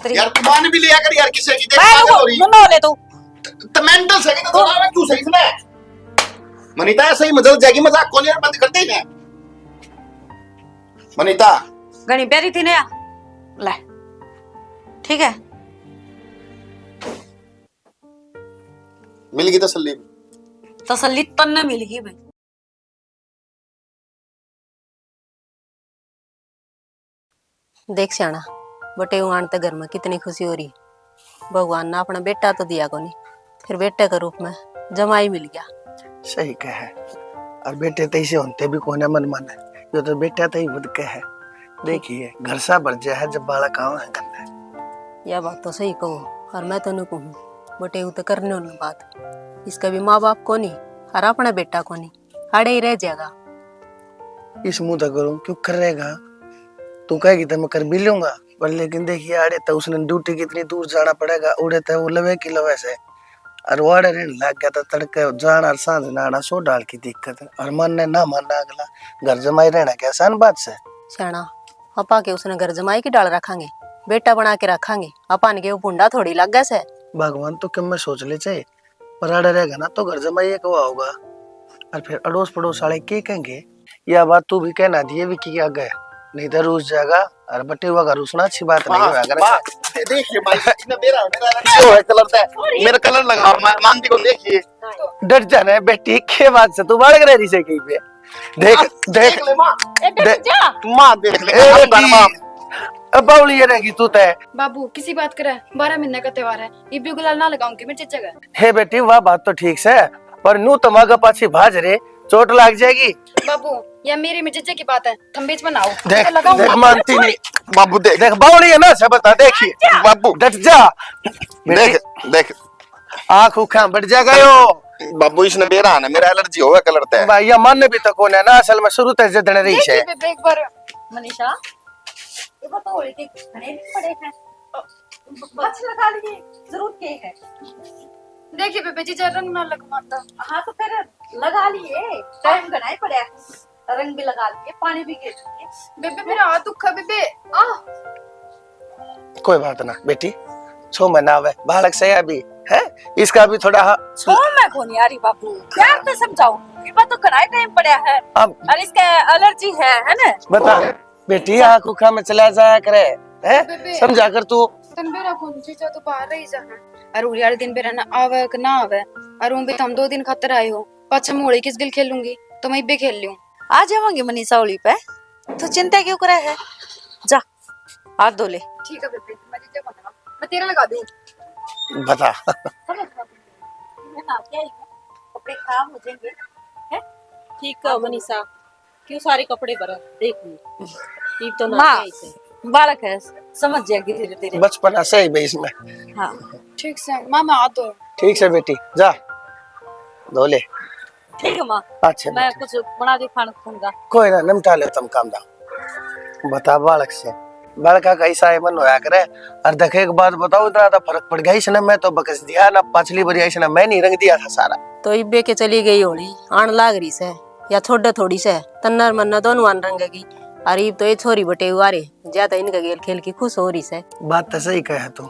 यार कुर्बान भी लिया कर यार किसी की, देख पागल हो रही नो ले तू तो मेंटल से तो चला क्यों सही इसने। मनीता ऐसे ही मजाक जाएगी, मजाक कौन यार बंद कर दे इन्हें। मनीता घनी प्यारी थी ना ले, ठीक है मिल गई तसल्ली। तसल्ली तन्ने मिलेगी भाई। देख सियाना बटे आन ते घर में कितनी खुशी हो रही। भगवान ने अपना बेटा तो दिया कोनी, फिर बेटे के रूप में जमाई मिल गया। सही कहे, और बेटे तैसे होते भी कोने मन माने, जो तो बेटा तई बुद के है। देखिए घर सा बढ़ जाए है जब बाला काम है करना। यह बात तो सही कहो, और मैं तो नहीं कहूँ बटे तो करने उन बात। इसका भी माँ बाप को नहीं और अपना बेटा को नहीं, अड़े ही रह जाएगा। इस मुंह तक करूँ क्यों करेगा, तू कहेगी तो मैं कर भी लूंगा, पर लेकिन देखिए आड़े तो उसने ड्यूटी कितनी दूर जाना पड़ेगा, उड़े तो वो लवे की लवे से, और वो आड़े रहने लग गया तो तड़के जाना और सांझ नाना सो डाल की दिक्कत है। और मानने ना मानना अगला, घर जमाई रहना क्या आसान बात से। सियाना अपा के उसने घर जमाई की डाल रखांगे, बेटा बना के रखांगे, अपन के वो पुंडा थोड़ी लग गया से। भगवान तो क्यों मैं सोच ले चाहिए, पर आड़े रहेगा ना तो घर जमाई एक हुआ होगा, और फिर अड़ोस पड़ोस वाले क्या कहेंगे। यह बात तू भी कहना दिए भी क्या गए, नहीं तो रूस जाएगा, और बटे हुआ का रूसना अच्छी बात नहीं है। अगर देखिए भाई इसने मेरा जो है कलर है, मेरा कलर लगा मानती को देखिए। डर जाना है बेटी के बात से, तू बढ़ रही से कहीं पे। देख देख ले मां, देख मां देख ले मां। अब बावली ये रहेगी तू तय। बाबू किसी बात करे, 12 महीने का त्योहार है, ये भी गुलाल ना लगाऊंगी मैं चचा का। हे बेटी वह बात तो ठीक है, पर नू तमागा पाछी भाज रे, चोट लग जाएगी। बाबू या मेरी में चचा की बात है, तुम बीच में ना आओ। देख लगाऊंगा देख मानती नहीं, बाबू देख देख बावली है ना, सब बता देखिए बाबू डट जा। देख देख आँख उखा बढ़ जाएगा यो। बाबू इसने मेरा ना मेरा एलर्जी होगा कलर ते भाई ये मानने भी तो कौन है ना, असल में शुरू से जदन रही है। एक बार मनीषा ये बताओ होली के खाने भी पड़े हैं, बच लगा लिए जरूरत के है। देखिए बेबे जी रंग ना लगवाता। हाँ तो फिर लगा लिए, टाइम घना ही पड़ा, रंग भी लगा लिए, पानी भी गिर लिए। बेबे मेरा हाथ दुखा बेबे आ। कोई बात ना बेटी, छो मनावे बालक से अभी है, इसका भी थोड़ा मैं कौन यारी बाबू, प्यार से समझाओ, ये बात तो घना ही टाइम पड़ा है, अब और इसका एलर्जी है ना। बता बेटी, आँख उखा में चला जाया करे है, समझा कर तू। तुम बेरा कौन चीजा तो बाहर रही जा है, और उड़ी वाले दिन बेरा ना आवे कि ना आवे, और उन भी तुम 2 दिन खातर आए हो, पाछा मैं होली किस गिल खेलूंगी, तो मैं भी खेल लूं। आ जावांगी मनीषा होली पे, तो चिंता क्यों करे है, जा हाथ धो ले। ठीक है बेबे, मैं चीजा बना, मैं तेरा लगा दूं। बता कपड़े खराब हो जाएंगे है? ठीक है मनीषा, क्यों सारे कपड़े भरा देख ली तो ना माँ बालक है, समझ जाएगी धीरे धीरे। बचपना से ही भाई इसमें। हाँ ठीक से मामा आ दो। ठीक से बेटी जा धो ले। ठीक है माँ, अच्छा मैं कुछ बना के खाना खाऊंगा। कोई ना निपटा ले तुम काम दाम। बता बालक से, बड़का कैसा है मन होया करे, और देखे के बाद बताओ इतना तो फर्क पड़ गया इसने, मैं तो बकस दिया ना पिछली बार इसने मैं नहीं रंग दिया था सारा। तो इब्बे के चली गई होली आन लाग रही से, या छोड़े थोड़ी से तन्नर मन्ना दोनों आन रंगेगी, और इब तो ये छोरी बटे हुआरे ज्यादा इनका गेल खेल की खुश हो रही से। बात तो सही कहे तू,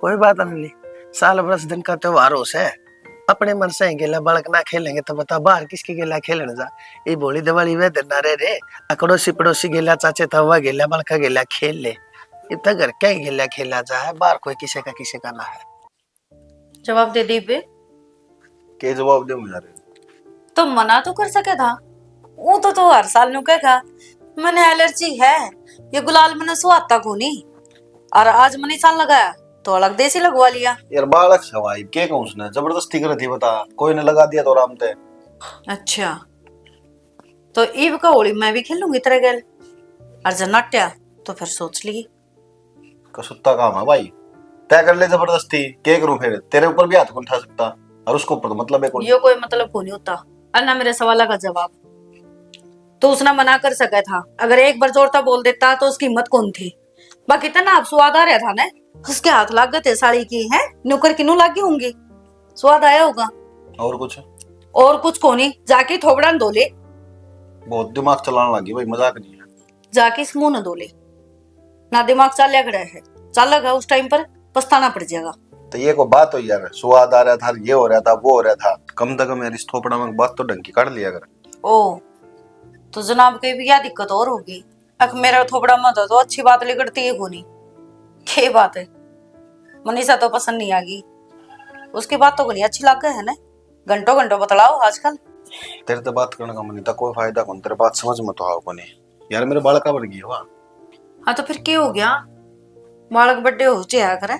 कोई बात नहीं, साल बरस दिन का त्योहार हो से, अपने मन से गेला बालक ना खेलेंगे तो बता बाहर किसके गेला खेलने जा। ये बोली दिवाली वे दिन रे रे, अकड़ोसी पड़ोसी गेला चाचे तवा गेला बड़का गेला खेल ले, इतना घर क्या गेला खेला जा है, बाहर कोई किसी का ना है। जवाब दे दी बे, के जवाब दूं यार, तो मना तो कर सके था, वो तो हर साल नु कहेगा मैंने एलर्जी है, ये गुलाल मैंने सुहाता को नहीं, और आज मैंने साल लगाया तो अलग देसी लगवा लिया। यार बालक सवाई के कहूं उसने जबरदस्ती कर थी, बता कोई ने लगा दिया तो आराम थे। अच्छा तो ईब का होली मैं भी खेलूंगी तेरे गेल, और जनाट्या तो फिर सोच ली कसुत्ता काम है भाई, तय कर ले जबरदस्ती, के करूं फिर, तेरे ऊपर भी हाथ कौन उठा सकता, और उसको ऊपर तो मतलब है कौन। यो कोई मतलब को नहीं होता, और ना मेरे सवाल का जवाब, तो उसने मना कर सका था, अगर एक बार जोरता बोल देता तो उसकी हिम्मत कौन थी। बाकी तना आप स्वाद आ रहा था ना, उसके हाथ लाग गए थे साड़ी की है, नुकर की नु लागी होंगी, स्वाद आया होगा। और कुछ को नहीं, जाके थोबड़ा धो ले। बहुत दिमाग चलाने लगी भाई, मजाक नहीं है। जाके मुंह न धो ले, ना दिमाग चलिया खड़ा है, चल लगा उस टाइम पर पछताना पड़ जाएगा। तो ये को बात हो यार, स्वाद आ रहा था, ये हो रहा था, वो हो रहा था, कम से कम यार इस थोपड़ा में बात तो ढंग की काट लिया कर। ओ तो जनाब के भी क्या दिक्कत और होगी? अख मेरा थोपड़ा मत हो तो अच्छी बात लिखती है कोनी। क्या बात है, मनीषा तो पसंद नहीं आगी, उसकी बात तो कोनी अच्छी लग है ना। घंटों घंटों बतलाओ आजकल। तेरे तो बात करने का मन नहीं था, कोई फायदा कौन, तेरे बात समझ में तो आओ कोनी यार, मेरे बालका बन गई वाह। हाँ तो फिर क्या हो गया, बालक बड्डे हो जाया करे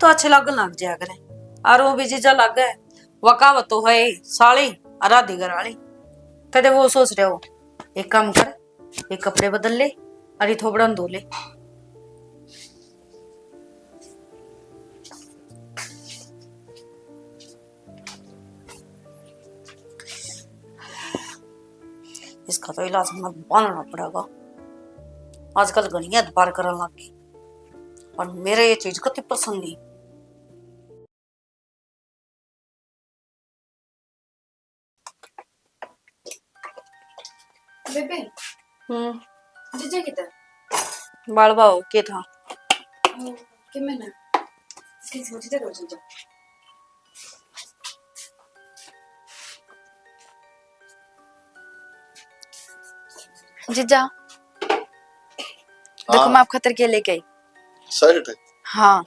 तो अच्छे लगन लग जाया करे। और वो भी जीजा लग गए, वकावत तो है साली आराधी घर वाली। कदे वो सोच रहे हो, एक काम कर, एक कपड़े बदल ले और ये थोबड़ा धो ले। इसका तो इलाज हमें बनाना पड़ेगा। आजकल घनी अदबार करने लग गई और मेरे ये चीज कति पसंद नहीं। बेबे जीजा किधर? बालवा हो के था कि मैं ना ठीक से जीजा करो जीजा। जीजा देखो मैं आप खतर के लेके आई। शर्ट हाँ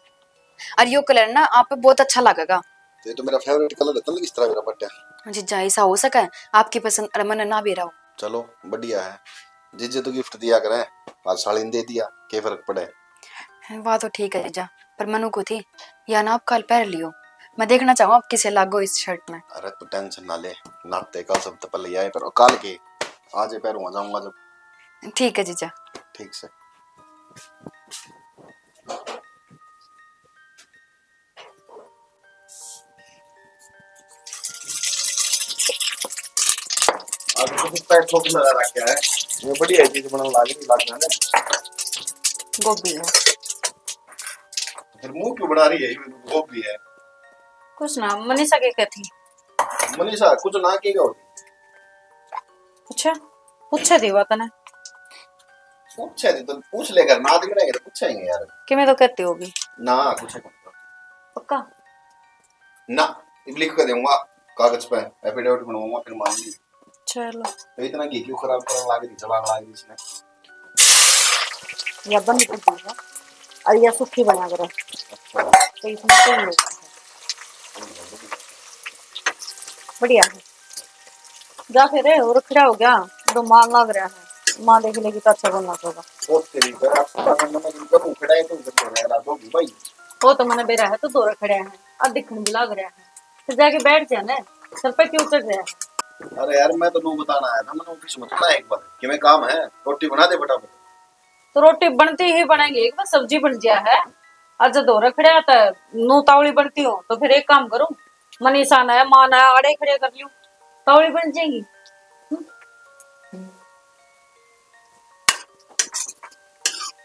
और यो कलर ना आप पे बहुत अच्छा लगेगा। ये तो मेरा फेवरेट कलर है, तल किस तरह मेरा पट्टा। जीजा ऐसा हो सका है आपकी पसंद और मन ना भी रहो। चलो बढ़िया है, जीजे तो गिफ्ट दिया करे, आज साली ने दे दिया, क्या फर्क पड़े। वाह तो ठीक है जीजा, पर मनु को थी या ना आप कल पहन लियो, मैं देखना चाहूँ आप किसे लागो इस शर्ट में। अरे तू टेंशन ना ले, नाते कल सब तो पहले आए, पर काल के आज पैरूंगा जाऊंगा जब। ठीक है जीजा। ठीक से आज तो कुछ पैक ठोक लगा रखा है, ये बढ़िया चीज बनाने लाग जाने। गोभी है फिर मुंह क्यों बना रही है, ये गोभी है। कुछ ना मनीषा के कहती। मनीषा कुछ ना के गो, अच्छा पूछे थी बात ने, पूछे थी तो पूछ लेकर, ना दिख रहा है तो पूछेंगे यार। कि मैं तो कहती होगी ना कुछ पक्का ना, लिख कर दूंगा कागज पे, एफिडेविट बनवाऊंगा फिर मान ली। चलो तो इतना घी क्यों खराब करने लगी थी, चलाने लगी थी इसने। या बंद कर दूंगा और या सूखी बना कर तो इसमें क्या होगा। बढ़िया है, जा फिर और खड़ा हो गया तो मां लग रहा है, मां देख लेगी तो अच्छा बनना होगा। वो तेरी पर आप करने में इनका मुंह खड़ा है तो उधर रह रहा तो भाई वो तो मैंने बेरा है तो दो खड़े हैं अब दिखने भी लग रहा है, तो जाके बैठ जा ना, सर पे क्यों चढ़ रहा है। अरे यार मैं तो नू बताना आया था, मैंने ऑफिस में था एक बार कि मैं काम है, रोटी बना दे फटाफट। तो रोटी बनती ही बनेगी, एक बार सब्जी बन गया है आज दो रखड़े आता है, नू तावड़ी बनती हो तो फिर एक काम करूं, मनीषा ना है मां ना है आड़े खड़े कर लूं, तावड़ी बन जाएगी।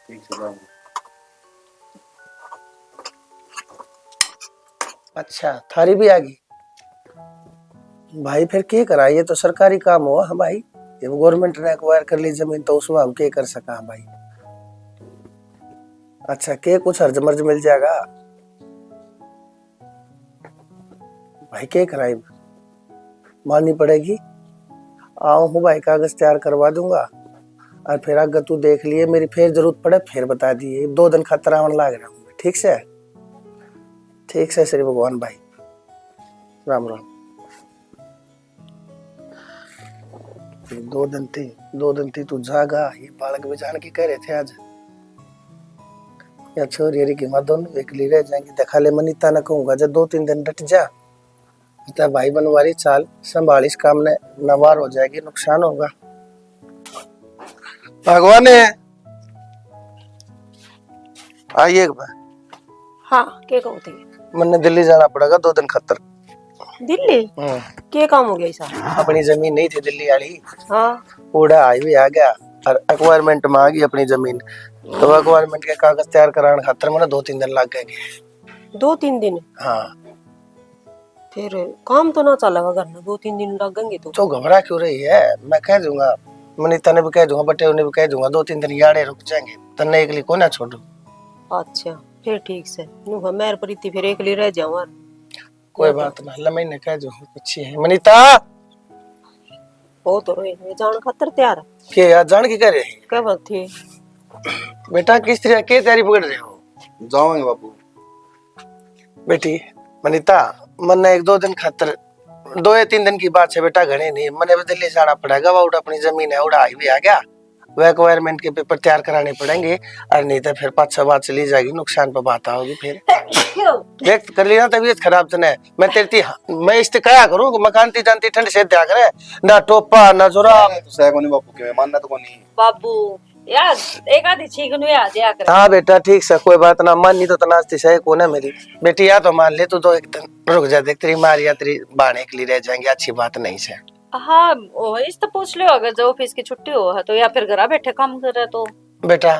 ठीक से जाऊंगा। अच्छा थारी भी आ गई भाई, फिर क्या करा, ये तो सरकारी काम हुआ हम भाई, ये गवर्नमेंट ने एक्वायर कर ली जमीन तो उसमें हम क्या कर सका हम भाई। अच्छा के कुछ हर्ज मर्ज मिल जाएगा भाई, क्या कराई माननी पड़ेगी। आओ हूँ भाई, कागज तैयार करवा दूंगा और फिर अगर तू देख लिए मेरी फिर जरूरत पड़े फिर बता दिए, 2 दिन खतरा मन लाग रहा हूँ। ठीक से ठीक से श्री भगवान भाई, राम राम। 2 दिन थी तू जागा, ये बालक भी जान के कह रहे थे आज या छोरी की माँ दोनों एक ली रह जाएंगी। देखा ले मनीता न कहूंगा जब 2-3 दिन डट जा, भाई बनवारी चाल संभाल, इस काम ने नवार हो जाएगी, नुकसान होगा। भगवान आइए एक बार। हाँ के कहते थे मैंने दिल्ली जाना पड़ेगा 2 दिन खतर। दिल्ली के काम हो गया ऐसा? अपनी जमीन नहीं थी दिल्ली वाली, हाँ पूरा हाईवे आ गया और एक्वायरमेंट में आ गई अपनी जमीन, तो एक्वायरमेंट के कागज तैयार कराने खातर मैंने 2-3 दिन लग गए। 2-3 दिन? हाँ फिर काम तो ना चलेगा घर में, 2-3 दिन लगेंगे तो घबरा क्यों रही है, मैं कह दूंगा, मनीता ने भी कह दूंगा, बटे ने भी कह दूंगा, 2-3 दिन याड़े रुक जाएंगे, तन्ने एक लिए को ना छोड़ू। अच्छा फिर ठीक से नु मेरे प्रीति फिर एकली रह जाऊं और कोई बात ना, लम्हे ने कह जो अच्छी है। मनीता वो तो रोए ये जान खातर तैयार के यार जान की करे क्या बात थी। बेटा, किस तरह के तैयारी पकड़ रहे हो? जाओगे बापू। बेटी मनीता, मन एक दो दिन खातर 2 या 3 दिन की बात है बेटा, घने नहीं। मने दिल्ली जाना पड़ेगा, वो अपनी जमीन है उड़ा भी आ गया, वह रिक्वायरमेंट के पेपर तैयार कराने पड़ेंगे, और नहीं तो फिर 5-6 बात चली जाएगी, नुकसान पर बात आओगी। फिर देख कर लिया तबीयत खराब तो नहीं, मैं तेरी मैं इस्ते कया करूं, मकान ती जानती ठंड से त्या करे ना, टोपा ना जोरा। तो सह कोनी बापू के मानना तो कोनी। बाबू यार एक आधी छीक नु आ जाया कर। हाँ बेटा ठीक से, कोई बात ना, मान नहीं तो तनाजती सही को ना मेरी बेटी, या तो मान ले तू तो एक दिन रुक जा, देख तेरी मार या तेरी बाणे के लिए रह जाएंगे, अच्छी बात नहीं से। हाँ ओ इस तो पूछ लियो, अगर जो ऑफिस की छुट्टी हो है तो, या फिर घर बैठे काम कर रहे तो। बेटा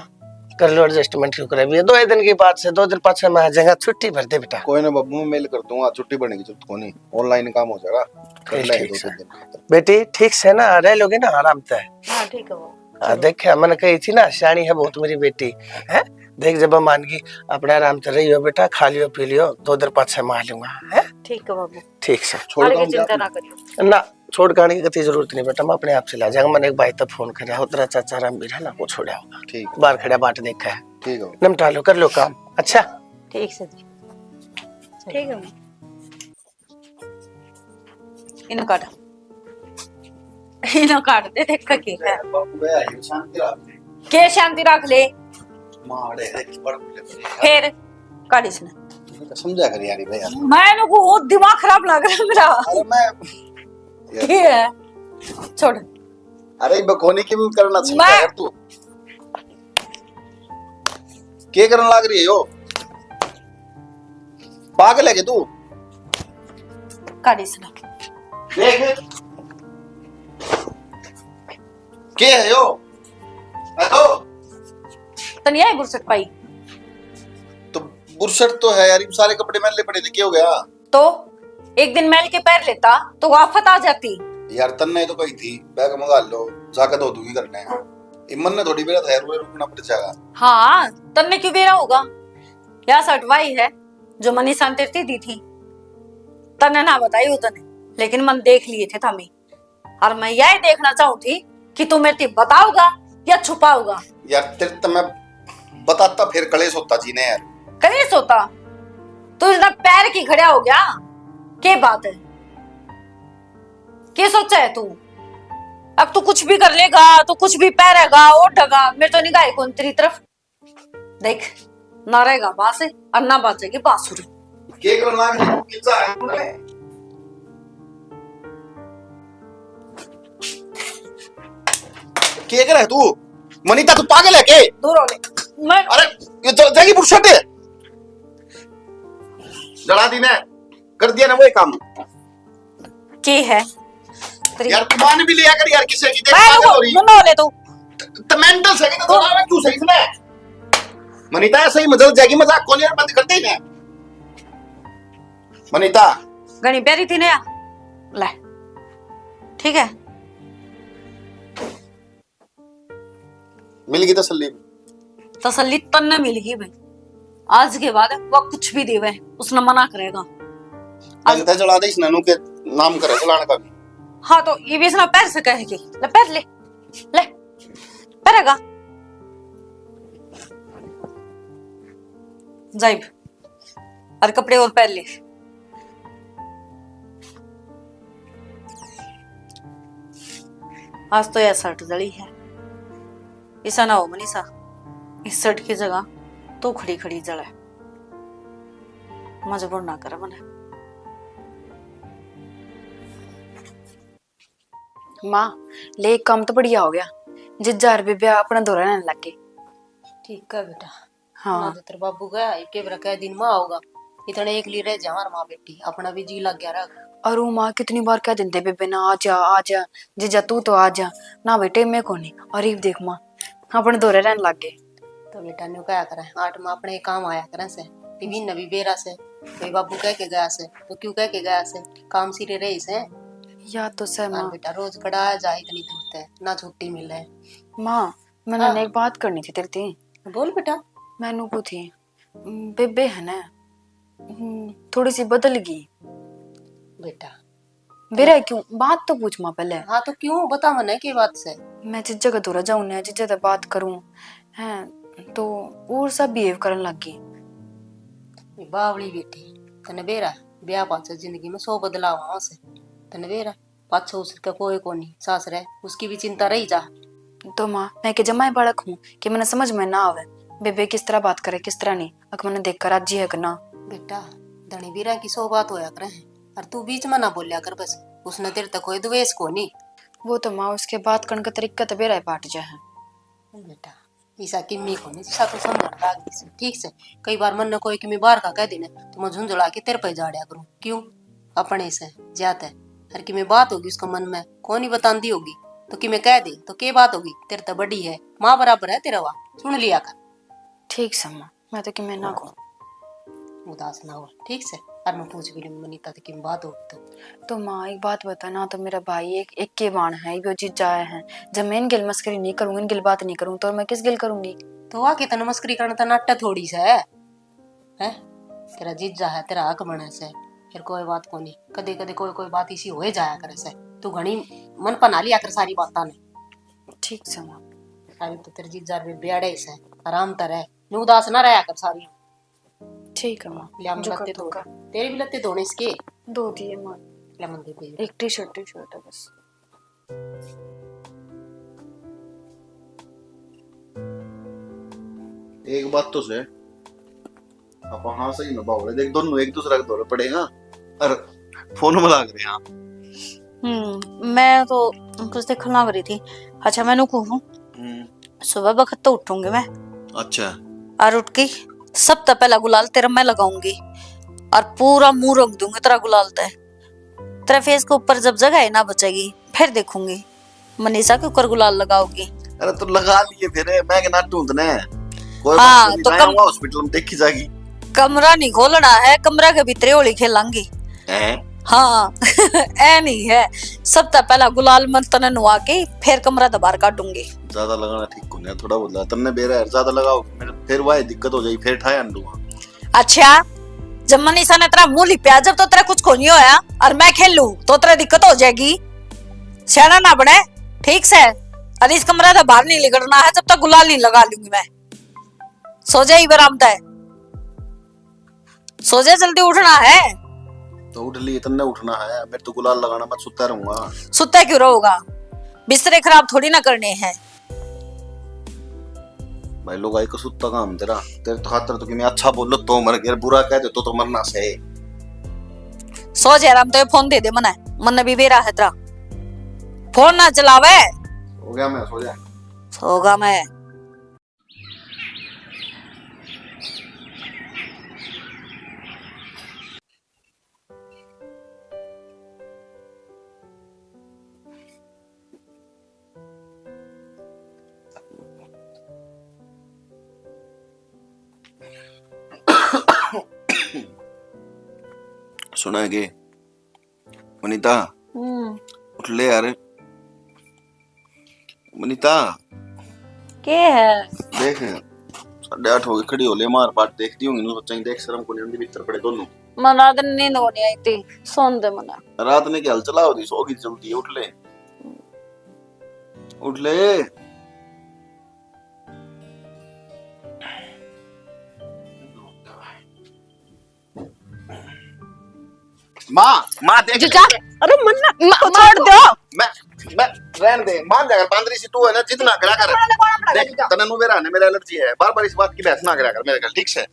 कर लो एडजस्टमेंट, क्यों करे, 2 दिन की बात से 2 दिन पाछे में आ जाएगा, छुट्टी भर दे बेटा। कोई ना बाबू, मैं मेल कर दूंगा, छुट्टी पड़ने की जरूरत कोनी, ऑनलाइन काम हो जाएगा, कर लेंगे ठीक 2-3 दिन। बेटी ठीक से ना रह लोगे ना आराम से। हाँ ठीक है वो। देखा मैंने कही थी ना, सियाणी है बहुत मेरी बेटी है, देख जब मानगी अपने आराम से रहियो बेटा, खा लियो पी लियो, 2 दिन पाछे में आ लूंगा है। ठीक है बाबू, ठीक से छोड़ आगे दूं चिंता ना करियो। ना, छोड़ गाने की कती जरूरत नहीं बेटा, मैं अपने आप से ला जाऊंगा। मैंने एक भाई तब फोन करा हो, तेरा चाचा राम भी है ना, वो छोड़ा होगा, ठीक बाहर खड़ा बाट देखा है, ठीक है। निपटा लो, कर लो काम। अच्छा ठीक से जी ठीक है इनो काट, इनो काट दे, देख के है बापू बे आई शांति रख के शांति रख ले, मारे बड़ फिर काटिस ना। समझा कर यार भैया। मैं को वो दिमाग खराब लग रहा है मेरा। अरे मैं के है छोड़, अरे बकोनी की करना चाहिए मैं- यार, तू के करने लग रही है यो, पागल है के तू? काटिस ना। देख के है यो, हेलो तनिया है गुरसत पाई तो बुरसट तो है यार, ये सारे कपड़े मैले पड़े थे, क्या हो गया? तो एक दिन मैल के पैर लेता तो आफत आ जाती। यार तन्ने तो कही थी बैग मंगा लो, जाकर धो दूंगी करने, इमन ने थोड़ी मेरा ठहर रुकना पड़ जाएगा। हाँ तन्ने क्यों बेरा होगा, या सटवाई है जो मनी शांति दी थी, तन्ने ना बताई हो तने, लेकिन मन देख लिए थे तमें, और मैं यही देखना चाहूँ थी कि तू मेरे को बताओगा या छुपाओगा। यार तेरे तो मैं बताता फिर कलेश होता जी ने यार। कलेश होता तू इतना पैर की खड़ा हो गया, के बात है, के सोचा है तू? अब तू कुछ भी कर लेगा, तू कुछ भी पैरेगा ओढ़ेगा, मेरे तो निगाह कौन तेरी तरफ देख, ना रहेगा बास और ना बाजेगी बांसुरी। के करने लग रही कितना है के कर है तू? मनीता तू पागल है के? दूर हो ले, मैं अरे ये तो जाएगी बुरसट है, जला दी ने, कर दिया ना वो काम। के है तेरी, यार तू मान भी लिया कर यार, किसे की देख मैं पागल हो रही नुनो ले तू। तो मेंटल से कि तो ना क्यों सही इसमें? मनीता ऐसे ही मजाक जाएगी, मजाक कौन यार बंद करते ही ना। मनीता घनी प्यारी थी ना, ले ठीक है, मिल गई तसल्ली। तसल्ली तन्ने मिलेगी भाई, आज के बाद वो कुछ भी देवे उसने मना करेगा। लगता है जला दे इस ननू के नाम करे जलाने का भी। हाँ तो ये भी इसना पैर से कहेगी, ले पैर ले, ले पैरेगा जाइब, और कपड़े और पहन ले। आज तो यह शर्ट जली है, ऐसा ना हो मनीषा, इस शर्ट की जगह तू खड़ी खड़ी जले, मजबूर ना कर मने। माँ ले काम तो बढ़िया हो गया, जिज्जा रुपये ब्याह अपना दौरा रहने लग गए। ठीक है बेटा। हाँ ना तो तेरे बाबू गया के बरा दिन में आओगा, इतने एक लिए रह जा माँ बेटी, अपना भी जी लग गया रहा। और वो माँ कितनी बार कह देते बेबे ना आ जा जिज्जा तू तो आ जा ना बेटे, मैं को नहीं। और ये देख माँ अपने दौरे रहने लग गए। तो बेटा न्यू क्या करे, 8 माह अपने काम आया करे से, टीवी नवी बेरा से, कोई बाबू कह के गया से तो क्यों कह के गया से, काम सिरे रही से। या तो सह हाँ माँ। बेटा रोज कड़ा जाए, इतनी दूर है ना छुट्टी मिले। माँ मैंने एक बात करनी थी तेरे से। बोल बेटा। मैनू को थी बेबे है ना, थोड़ी सी बदल गई। बेटा बेरा क्यों? बात तो पूछ माँ पहले। हाँ तो क्यों बता मने की बात से? मैं जिस जगह दूर जाऊं ना, जिस जगह बात करूं हैं तो और सब बिहेव करने लग गई। बावली बेटी तने बेरा ब्याह पाछे जिंदगी में 100 बदलाव हुआ से। तने बेरा पाछे उसका कोई कोनी सास रहे, उसकी भी चिंता रही जा। तो माँ मैं के जमाई बालक हूँ कि मैंने समझ में ना आवे बेबे किस तरह बात करे किस तरह नहीं, अगर मैंने देख कर राजी है कि ना। बेटा धनी बीरा की 100 बात होया करे और तू बीच में ना बोलिया कर बस। उसने तेरे तक कोई द्वेष को नहीं। वो तो माँ उसके बात करने का तरीका तो बेरा पाट जा है। बेटा ईसा किम्मी को नहीं सा तो समझ लाग से ठीक से। कई बार मन ने कोई किमी बाहर का कह देने तो मैं झुंझुला के तेरे पे जाड़िया करूं। क्यों अपने से जाते हर किमी बात होगी उसका मन में कौन ही बतांदी होगी तो कि मैं कह दे तो के बात होगी। तेरे तो बड़ी है माँ बराबर है तेरा वा सुन लिया कर। ठीक से माँ मैं तो कि मैं ना कहूँ। उदास ना हो ठीक से। और मैं पूछ भी लूंगी मनीता तो किम बात होगी तो माँ एक बात बता ना, तो मेरा भाई एक के बाण है वो जीत जाए हैं। जब मैं इन गिल मस्करी नहीं करूंगी, इन गिल बात नहीं करूँ तो मैं किस गिल करूंगी? तो वाकई तने मस्करी करना था नाट्य थोड़ी सा है तेरा जीजा है तेरा हक बने से फिर कोई बात को नहीं। कदे कदे कोई बात इसी हो जाया करे से तू घनी मन पना लिया कर सारी बात ने। ठीक से माँ। अभी तो तेरे जीजा भी ब्याड़े से आराम तर है उदास ना रहा कर सारी। ठीक है माँ जो कर दूंगा। तेरे भी लत्ते धोने इसके 2 दिए माँ, लेमन दे दे। एक टी शर्ट है बस। एक बात तो से आप हाँ सही ना बावले देख दोनों एक दूसरा के दौरे पड़ेगा और फोन में लाग रहे हैं। मैं तो कुछ देखने लग रही थी। अच्छा मैंने कहूँ सुबह वक्त तो उठूंगी मैं। अच्छा और उठ के सब तो पहला गुलाल तेरा मैं लगाऊंगी और पूरा मुंह रंग दूंगी तेरा गुलाल ते तेरे फेस के ऊपर जब जगह है ना बचेगी फिर देखूंगी मनीषा के ऊपर गुलाल लगाओगी। अरे तो लगा लिए फिर मैं के ना ढूंढने कोई हाँ, बात तो नहीं हॉस्पिटल में देखी जाएगी। कमरा नहीं खोलना है, कमरा के भीतर होली खेलांगी। हाँ ऐ नहीं है सब तो पहला गुलाल मन तने नुआ के फिर कमरा दबार काटूंगी। ज्यादा लगाना ठीक को नहीं थोड़ा बोला तुमने बेरा है ज्यादा लगाओ फिर वही दिक्कत हो जाएगी फिर ठाया लूंगा। अच्छा जब मनीषा ने तेरा मुंह लिपया जब तो तेरा कुछ को नहीं होया और मैं खेल लूं तो तेरा दिक्कत हो जाएगी। सियाना ना बने ठीक से। और इस कमरे से बाहर नहीं निकलना है जब तक गुलाल नहीं लगा लूंगी मैं। सो जाए बरामदा है सो जाए जल्दी उठना है। तो उठ लिए तुमने उठना है मेरे तो गुलाल लगाना मत सुता रहूंगा। सुता क्यों रहोगा बिस्तरे खराब थोड़ी ना करने हैं। भाई लोग आई को सुता काम तेरा तेरे तो खातर तो कि मैं अच्छा बोलो तो मर गया बुरा कह दे तो मरना से। सो जा राम तो फोन दे दे मना मन भी बेरा है तेरा फोन ना चलावे। हो गया मैं सो जा सोगा मैं। सुना है कि वनीता उठ ले यार। वनीता के है देख 8:30 हो गए खड़ी हो ले मार पाट देखती होंगी ना बच्चा देख शर्म को नहीं भीतर पड़े दोनों। मना दिन नींद होनी आई थी सोन दे मना। रात ने क्या हल चला होती सोगी जल्दी उठ ले उठ ले। माँ देख अरे मन्ना छोड़ दो। मैं रहने दे मान जाकर बांदरी सी तू है ना जितना करा कर देख तने नु मेरा ने मेरा एलर्जी है बार बार इस बात की बहस ना करा कर मेरे गल ठीक से।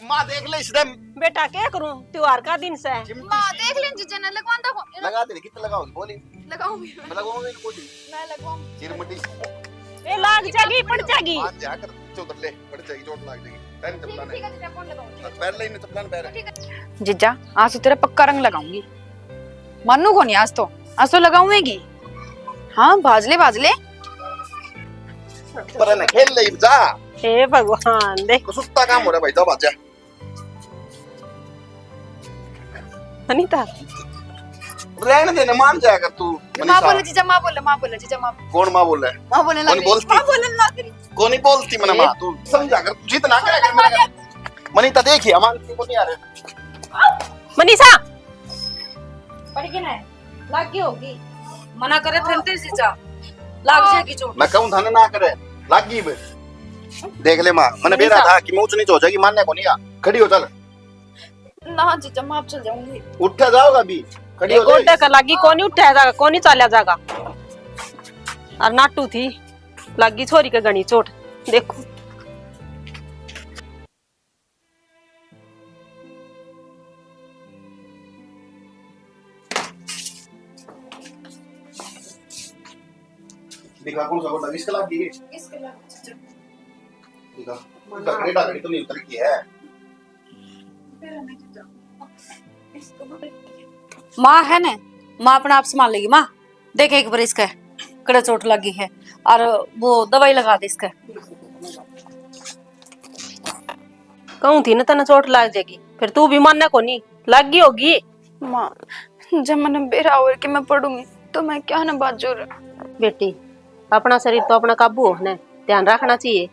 माँ देख ले इसने बेटा क्या करूं त्योहार का दिन से माँ देख लें जीजा ने लगवांदा को लगा दे कितना लगाओगी बोली लगाऊंगी मैं लगाऊंगा कोई मैं लगवाऊंगी चिरमटी ए लाग जाएगी पड़ जाएगी। मान जाकर चौधर ले पड़ जाएगी चोट लग जाएगी पहले चप्पल ठीक है जीजा कौन लगाऊंगी पहले ही चप्पल पहले जीजा आज तो तेरा पक्का रंग लगाऊंगी। मानू को नहीं आज तो लगाऊंगी। हाँ बाजले पर ना खेल ले जा। हे भगवान देख सुस्ता काम हो रहा है भाई जा बाजा अनीता रहने दे ना मान जाया कर तू। माँ बोले जीजा माँ बोले जीजा माँ कौन माँ बोल रहा है माँ बोलने लग रही बोलती माँ बोलने लग रही कौन ही बोलती मैंने माँ तू समझा कर जितना करा कर मेरे मनीता देखिए हमारे को नहीं आ रहे। मनीषा पड़ गई ना लाग गई होगी मना करे थे सीचा लाग जाएगी चोट मैं कहूँ थाने ना करे लाग गई बे। देख ले माँ मैंने बेरा था कि मैं ऊंच नीच हो जाएगी मानने को नहीं आ। खड़ी हो चल ना जीजा मैं आप चल जाऊंगी। उठा जाओगा अभी खड़ी हो गोड्डे जाएगी। का लागी कोनी उठा जाएगा कोनी चाल्या जाएगा और नाटू थी लागी छोरी के गणी चोट देखो। दिखा कौन सा गोटा इसका लाग गई इसके लग जीजा दिखा डकड़ी डकड़ी तो नहीं उतर की है। मेरा नहीं जीजा इसको बड़े माँ है ना माँ अपना आप संभाल लेगी माँ देख एक बार इसका कड़ा चोट लगी है और वो दवाई लगा दे इसका। कहूं थी ना तना चोट लाग जाएगी फिर तू भी मानना कोनी लागी होगी। माँ जब मैंने बेरा और कि मैं पढ़ूंगी तो मैं क्या ना बात जोर बेटी अपना शरीर तो अपना काबू हो ना ध्यान रखना चाहिए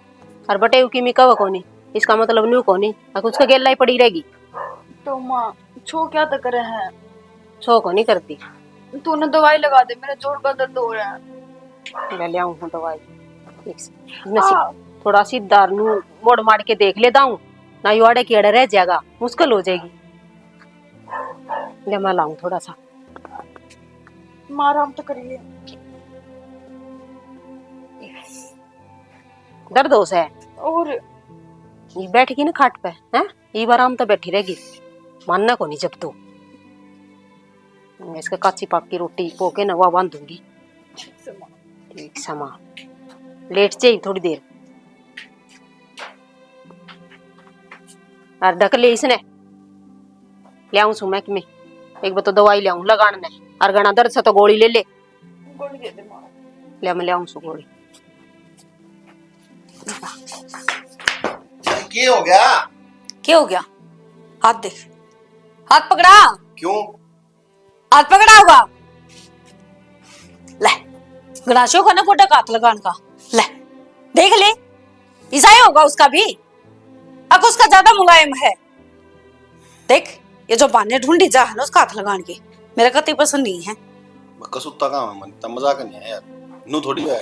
और बटे की मी कव कोनी इसका मतलब न्यू कोनी उसका गेला ही पड़ी रहेगी। तो माँ छो क्या तो करे है छो को नहीं करती तूने दवाई लगा दे मेरा जोड़ का दर्द हो रहा है। मैं ले आऊं हूं दवाई एक थोड़ा सीधा नू मोड़ मार के देख लेता हूं ना युवाड़े की अड़े रह जाएगा मुश्किल हो जाएगी। ले मैं लाऊं थोड़ा सा माँ आराम तो करिए। दर्द हो है और ये बैठेगी ना खाट पे हैं ये आराम तो बैठी रहेगी मानना को नहीं जब तू मैं इसका कच्ची पक्की रोटी पोके ना वह बांधूंगी। ठीक समा लेट जाए थोड़ी देर और ढक ले इसने ले आऊं सु मैं में एक बार तो दवाई ले आऊं लगाने और गणा दर्द से तो गोली ले ले गोली दे दे माँ। ले मैं ले आऊं सु गोली। क्या हो गया क्या हो गया हाथ देख हाथ पकड़ा क्यों हाथ पकड़ा होगा ले गणाशों का ना गोटा का हाथ लगान का ले देख ले ईसाई होगा उसका भी अब उसका ज्यादा मुलायम है देख ये जो बाने ढूंढी जा है ना उसका हाथ लगान के मेरा कति पसंद नहीं है। कसुत्ता का मन तब मजाक नहीं है यार नू थोड़ी है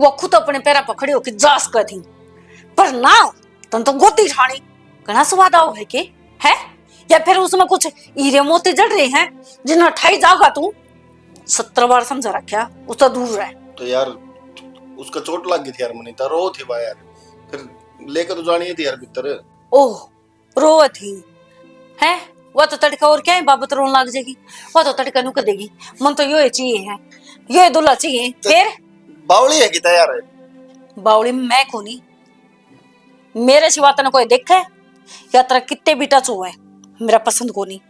वो खुद अपने पैरा पकड़े होके जास कर थी पर ना तुम तो गोती ठाणी घना स्वाद आओ है के है या फिर उसमें कुछ हीरे मोती जड़ रहे हैं जिन्हें ठाई जाओगा तू 70 बार समझा रखा उससे दूर रहे। तो यार उसका चोट लग गई थी यार मनीता रो थी बा यार फिर लेकर तो जानी थी यार भीतर। ओह रो थी है वो तो तड़का और क्या है बाबत रोन लग जाएगी वो तो तड़का नु कर देगी मन तो यो चाहिए है यो दुल्हा चाहिए फिर बावली है किता यार बावली मैं कोनी मेरे सिवा तने कोई देखे या तेरा कितने भी टच हुआ है मेरा पसंद कोनी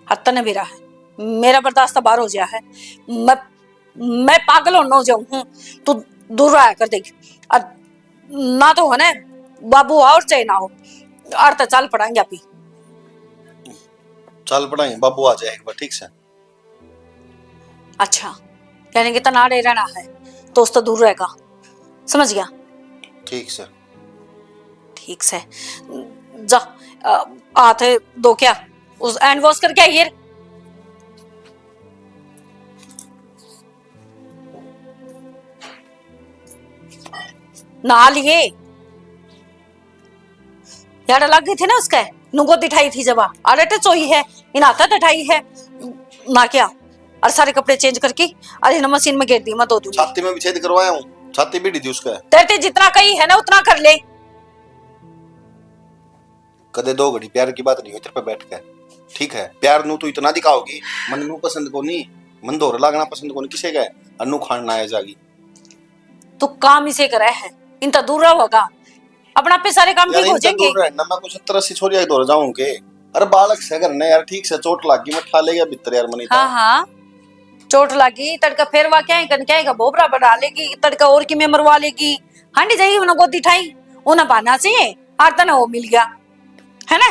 हत्ता ने मेरा है मेरा बर्दाश्त बाहर हो गया है मैं पागल होना हो जाऊं हूं तू दूर रहा कर देगी और ना तो है ना बाबू और चाहे ना हो और तो चाल पड़ाएंगे अभी चल पड़ाएंगे बाबू आ जाए एक बार ठीक से। अच्छा यानी कि तनाड़े रहना है तो उस तो दूर रहेगा समझ गया ठीक से ठीक से जा हाथ दो क्या उस हैंड वॉश करके आइए नहा लिए यार लग गई थी ना उसके नुगो दिठाई थी जब अरे चोई है इन आता दिठाई है ना क्या और सारे कपड़े चेंज करके अरे ना मशीन में गिर दी मैं धो दूंगी। छाती में भी छेद करवाया हूँ छाती भी थी उसका तेरे जितना कही है ना उतना कर ले कदे 2 घड़ी प्यार की बात नहीं हुई तेरे पे बैठ के ठीक है प्यार नू तू इतना दिखाओगी मन नू पसंद को नहीं मन दोर लागना पसंद को नहीं किसे का अनु खान ना आ जागी तू काम इसे करे है इन तो दूर होगा अपना पे सारे काम ठीक हो जाएंगे ना मैं कुछ 70-80 छोरी आई दौड़ जाऊं के अरे बालक से करने यार ठीक से चोट लगी मैं ठा ले गया भीतर यार मनीता। हाँ चोट लगी तड़का फिर वा क्या है क्या बोबरा बढ़ा लेगी तड़का और की में मरवा लेगी हांडी जाएगी उन्हें गोदी ठाई उन्हें पाना चाहिए आरता ना वो मिल गया है ना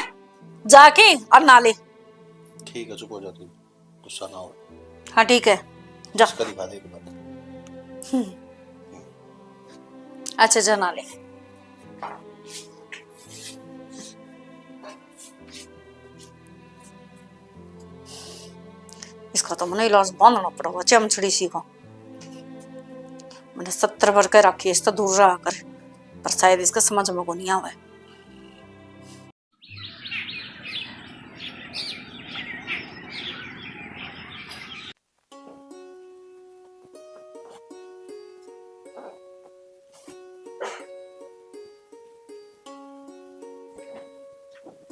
जाके और ना ले ठीक है चुप हो जा तू गुस्सा ना हो। हाँ ठीक है जा उसका दिखा दे एक बात अच्छा जा ना ले इसका तो मैंने इलाज बांधना पड़ा चमचड़ी सी को। मैंने 70 भर के रखी इसको दूर रहा कर, पर शायद इसका समझ में को नहीं आवे।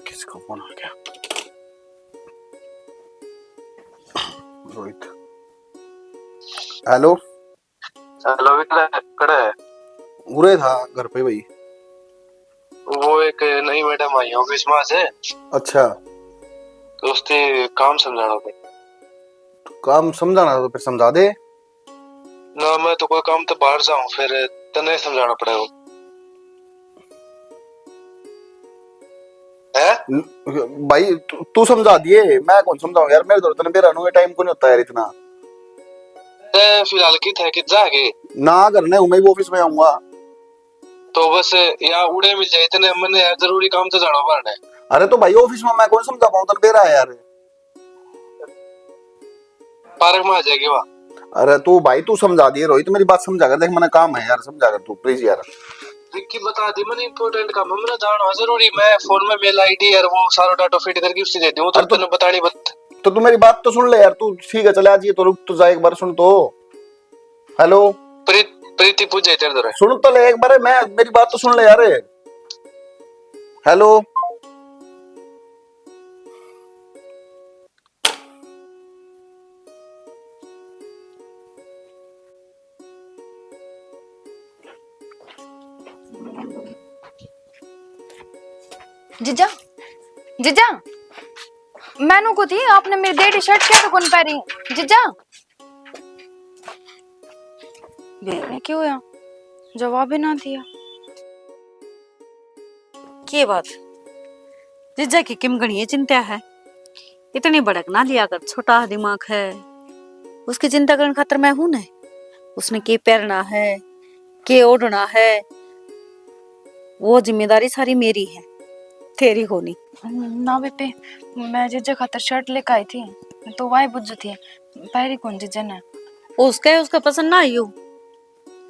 किसका फोन आ गया? रोहित। हेलो। हेलो विकला कड़ा है? उरे था घर पे भाई। वो एक नई मैडम आई ऑफिस में से। अच्छा, तो उसने काम समझाना था। काम समझाना था तो फिर समझा दे ना। मैं तो कोई काम तो बाहर जाऊं, फिर तने समझाना पड़ेगा। भाई। तू समझा दिए, मैं कौन समझाऊं यार। मेरे तो तने बेरा नो टाइम को नहीं होता यार इतना। फिलहाल की थे कि जागे ना करने हूं, मैं भी ऑफिस में आऊंगा। तो बस यहाँ उड़े मिल जाए इतने मैंने यार, जरूरी काम तो जाना पड़ना है। अरे तो भाई ऑफिस में मैं कौन समझा पाऊं, तने बेरा है यार। पार्क में आ जाएगी वहाँ। अरे तू भाई तू समझा दिए रोहित, मेरी बात समझा कर। देख मैंने काम है यार, समझा कर तू प्लीज यार। विक्की बता दी मैंने, इम्पोर्टेंट काम है मेरा जाना जरूरी। मैं फोन में मेल आईडी और वो सारा डाटा फिट करके उससे दे दूं, तो तूने बतानी बत। तो तू मेरी बात तो सुन ले यार। तू ठीक है चले आ जी, तो रुक तो जा एक बार सुन तो। हेलो प्रीति पूछ जाए तेरे दर सुन तो ले एक बार, मैं मेरी बात तो सुन ले यार। हेलो। जीजा जीजा, मैनू को थी आपने मेरी डेडी शर्ट क्या तो कौन पहनी जीजा? ये क्यों हुआ? जवाब ही ना दिया। की बात जीजा की किम गणिये चिंता है? इतनी भड़क ना लिया कर, छोटा दिमाग है। उसकी चिंता करने खातर मैं हूं ना। उसने के पहनना है, के ओढ़ना है, वो जिम्मेदारी सारी मेरी है, तेरी होनी। ना बेटे, मैं जीजा खातर शर्ट लेकर आई थी तो वाई बुझ थी पहरी कौन जीजा ने। उसका पसंद ना आई हो,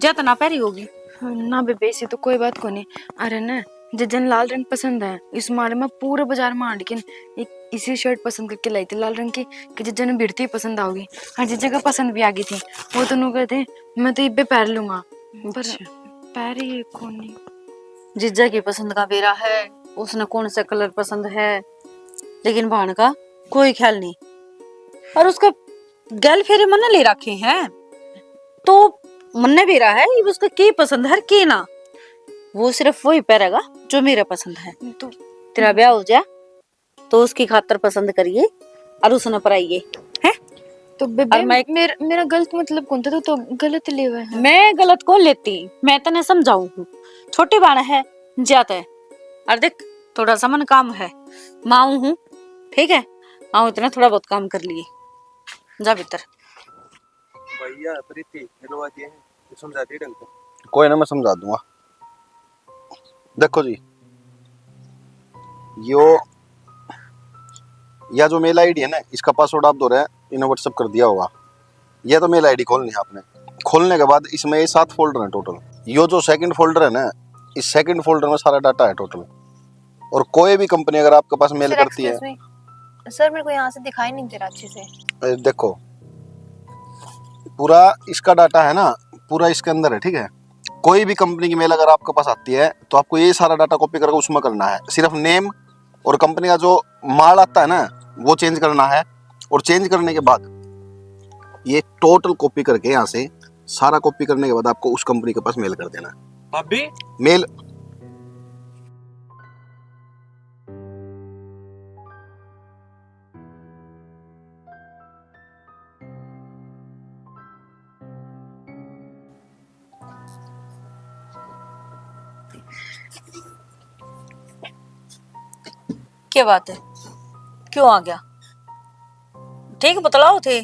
ज्यादा ना पहरी होगी। ना बेबे ऐसी तो कोई बात को नहीं। अरे ना जिजन लाल रंग पसंद है, इस मारे में पूरे बाजार में लेकिन एक इसी शर्ट पसंद करके लाई थी लाल रंग की, कि जिज्जन ने भिड़ती पसंद आओगी। और जिज्जा का पसंद भी आ गई थी। वो तो नु कहते मैं तो इब्बे पहन लूंगा, पर पहरी कौन नहीं। जिज्जा की पसंद का बेरा है, उसने कौन सा कलर पसंद है, लेकिन भान का कोई ख्याल नहीं। और उसका गल फेरे मन ले रखे हैं, तो मन भी रहा है उसका की पसंद है की ना। वो सिर्फ वही पहनेगा जो मेरा पसंद है। तो तेरा ब्याह हो जाए तो उसकी खातर पसंद करिए और उसने पराइए है। तो बेबे और मैं मेरा गलत मतलब कौन था? तो गलत ले हुआ है। मैं गलत को लेती, मैं तने समझाऊं हूँ। छोटी बाण है जाता है। और देख थोड़ा सा मन काम है, माऊ हूँ ठीक है, माऊ इतना थोड़ा बहुत काम कर लिए। जा भीतर। भैया प्रीति हेलो आजी है, समझा दी ढंग को। कोई ना मैं समझा दूंगा। देखो जी, या जो मेल आईडी है ना, इसका पासवर्ड आप दो रहे इन्हें व्हाट्सएप कर दिया होगा। यह तो मेल आईडी खोलनी है आपने। खोलने के बाद इसमें ये 7 फोल्डर है टोटल। यो जो सेकंड फोल्डर है ना, इस सेकंड फोल्डर में सारा डाटा है टोटल। और कोई भी कंपनी अगर आपके पास मेल करती है। सर मेरे को यहाँ से दिखाई नहीं दे रहा अच्छे से। देखो पूरा इसका डाटा है ना, पूरा इसके अंदर है ठीक है। कोई भी कंपनी की मेल अगर आपके पास आती है तो आपको ये सारा डाटा कॉपी करके उसमें करना है। सिर्फ नेम और कंपनी का जो माल आता है ना वो चेंज करना है। और चेंज करने के बाद ये टोटल कॉपी करके यहाँ से सारा कॉपी करने के बाद आपको उस कंपनी के पास मेल कर देना है। अभी मेल क्या बात है, क्यों आ गया? ठीक बतलाओ थे,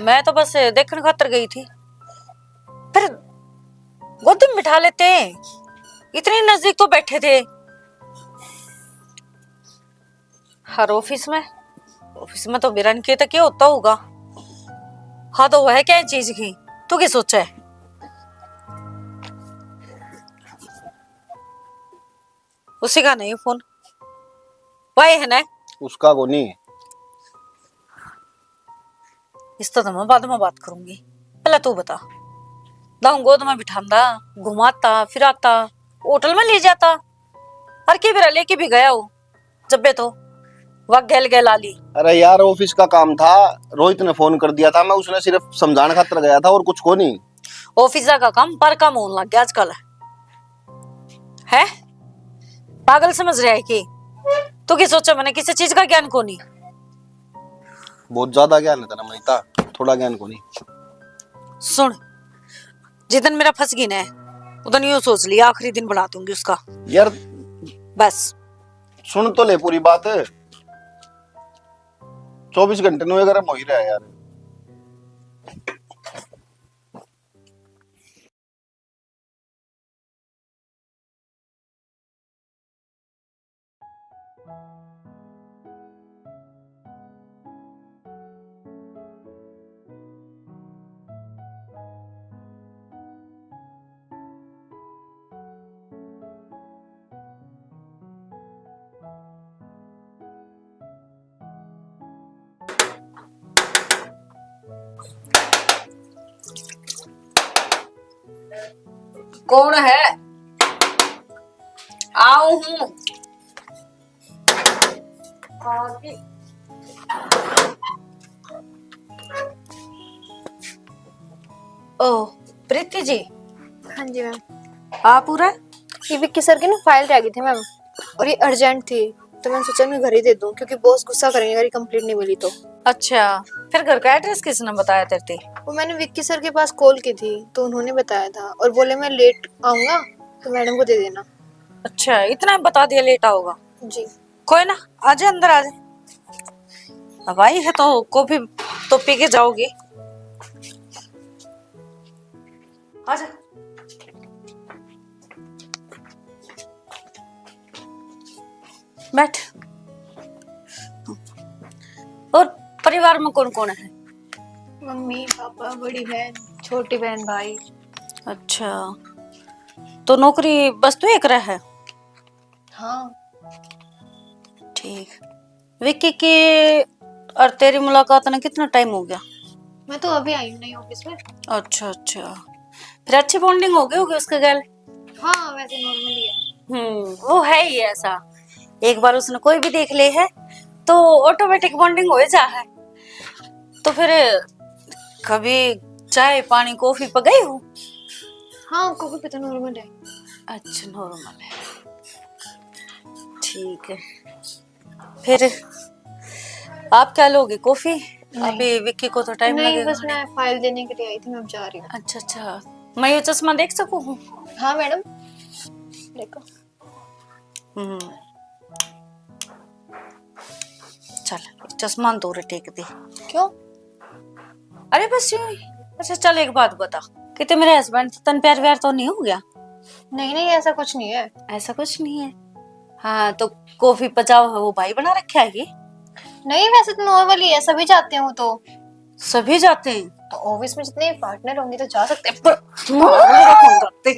मैं तो बस देखने खातर गई थी। फिर गोदी में बिठा लेते, इतनी नजदीक तो बैठे थे। हर ऑफिस में तो बिरन के तो क्या होता होगा। हाँ तो वह क्या चीज की तू क्या सोचा है? उसी का नहीं फोन वही है ना? उसका को नहीं। इस तो मैं बाद में बात करूंगी, पहले तू बता। दाऊं गोद में बिठांदा, घुमाता फिराता, होटल में ले जाता, और के बिरा लेके भी गया हो जब बे तो वह गैल गैल आली। अरे यार ऑफिस का काम था, रोहित ने फोन कर दिया था, मैं उसने सिर्फ समझाने खातिर गया था और कुछ को नहीं। ऑफिस का काम पर काम होने लग गया आजकल है। पागल समझ रहा है कि तू क्या सोचा मैंने किसी चीज का ज्ञान को नहीं। बहुत ज्यादा ज्ञान है तेरा मनीता, थोड़ा ज्ञान को नहीं। सुन, जितन मेरा फंस गई ना उधन यूं सोच लिया आखिरी दिन बना दूंगी उसका। यार बस सुन तो ले पूरी बात। 24 घंटे में गर्म हो ही रहा है यार। कौन है? आओ हूँ। ओह प्रीति जी, हाँ जी मैम। आप पूरा ये विक्की सर की ना फाइल रह गई थी मैम, और ये अर्जेंट थी तो मैंने सोचा मैं घर ही दे दूं, क्योंकि बॉस गुस्सा करेंगे अगर कंप्लीट नहीं मिली तो। अच्छा, फिर घर का एड्रेस किसने बताया तेरे? वो मैंने विक्की सर के पास कॉल की थी तो उन्होंने बताया था, और बोले मैं लेट आऊंगा तो मैडम को दे देना। अच्छा, इतना बता दिया लेट आओगा। जी कोई ना, आजा अंदर आजा। अब आई है तो कॉफी तो पी के जाओगी। आजा। बैठ। और परिवार में कौन कौन है? मम्मी पापा बड़ी बहन छोटी बहन भाई। अच्छा, तो नौकरी बस तू एक रहा है? हाँ ठीक। विक्की की और तेरी मुलाकात ने कितना टाइम हो गया? मैं तो अभी आई हूँ नई ऑफिस में। अच्छा अच्छा, फिर अच्छी बॉन्डिंग हो गई होगी उसके गैल? हाँ वैसे नॉर्मली है। वो है ही ऐसा, एक बार उसने कोई भी देख ले है तो ऑटोमेटिक बॉन्डिंग हो जा है। तो फिर कभी चाय पानी कॉफी पर गई हो? हाँ कॉफी पे तो नॉर्मल है। अच्छा नॉर्मल है, ठीक है। फिर आप क्या लोगे, कॉफी? अभी विक्की को तो टाइम नहीं लगेगा। बस मैं फाइल देने के लिए आई थी, मैं अब जा रही हूँ। अच्छा अच्छा, मैं ये चश्मा देख सकूं? हाँ मैडम देखो। चल चश्मा तो टेक दे। क्यों? अरे बस यूं ही। अच्छा चल एक बात बता, कि मेरे हस्बैंड से तन प्यार व्यार तो नहीं हो गया? नहीं नहीं ऐसा कुछ नहीं है। ऐसा कुछ नहीं है? हाँ तो कॉफी पचाओ वो भाई बना रखा है ये? नहीं वैसे तो नॉर्मली है, सभी जाते हैं वो तो। सभी जाते हैं तो ऑफिस में जितने पार्टनर होंगे तो जा सकते हैं। पर मेरा कौन जाते?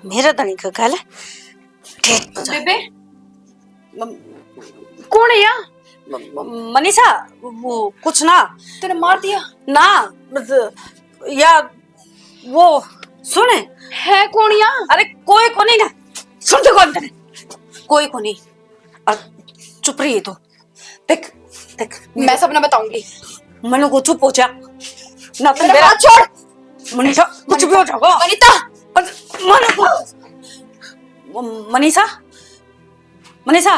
मेरा धनी का गल बेबे कौन है यहाँ? मनीषा, वो कुछ ना तूने मार दिया? ना या वो सुने है कौन यहाँ? अरे कोई को नहीं ना, सुन तो कौन तेरे, कोई को नहीं। चुप रही है तू। देख देख मैं सब ना बताऊंगी। मनु को चुप हो जा ना, तुम मेरा हाथ छोड़। मनीषा कुछ भी हो जाएगा। वनिता मनु को मनीषा मनीषा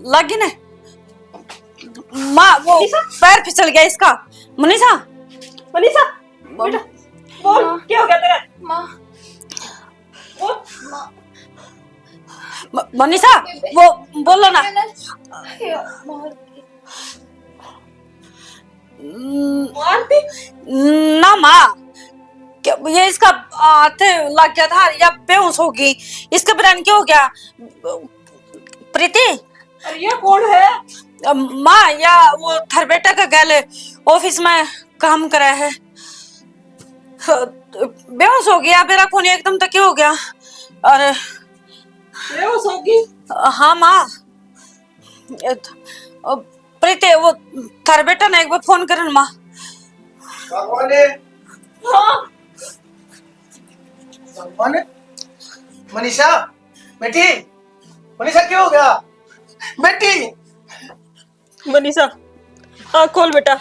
लगी ना माँ, वो पैर फिसल गया इसका। मनीषा मनीषा बेटा बोल क्या हो गया तेरा? माँ मनीषा वो बोलो ना। ना माँ, ये इसका हाथ लग गया था या बेहोश होगी, इसका ब्रेन क्या हो गया? प्रीति, ये कौन है? माँ या वो थरबेटा का गैल ऑफिस में काम करा है, बेहोश हो गया, मेरा खून एकदम तक हो गया। और बेहोश होगी? हाँ माँ, प्रीति वो थरबेटा ने एक बार फोन करन माँ। भगवान है। हाँ भगवान है। मनीषा बेटी, मनीषा क्या हो गया बेटी? मनीषा हाँ खोल बेटा।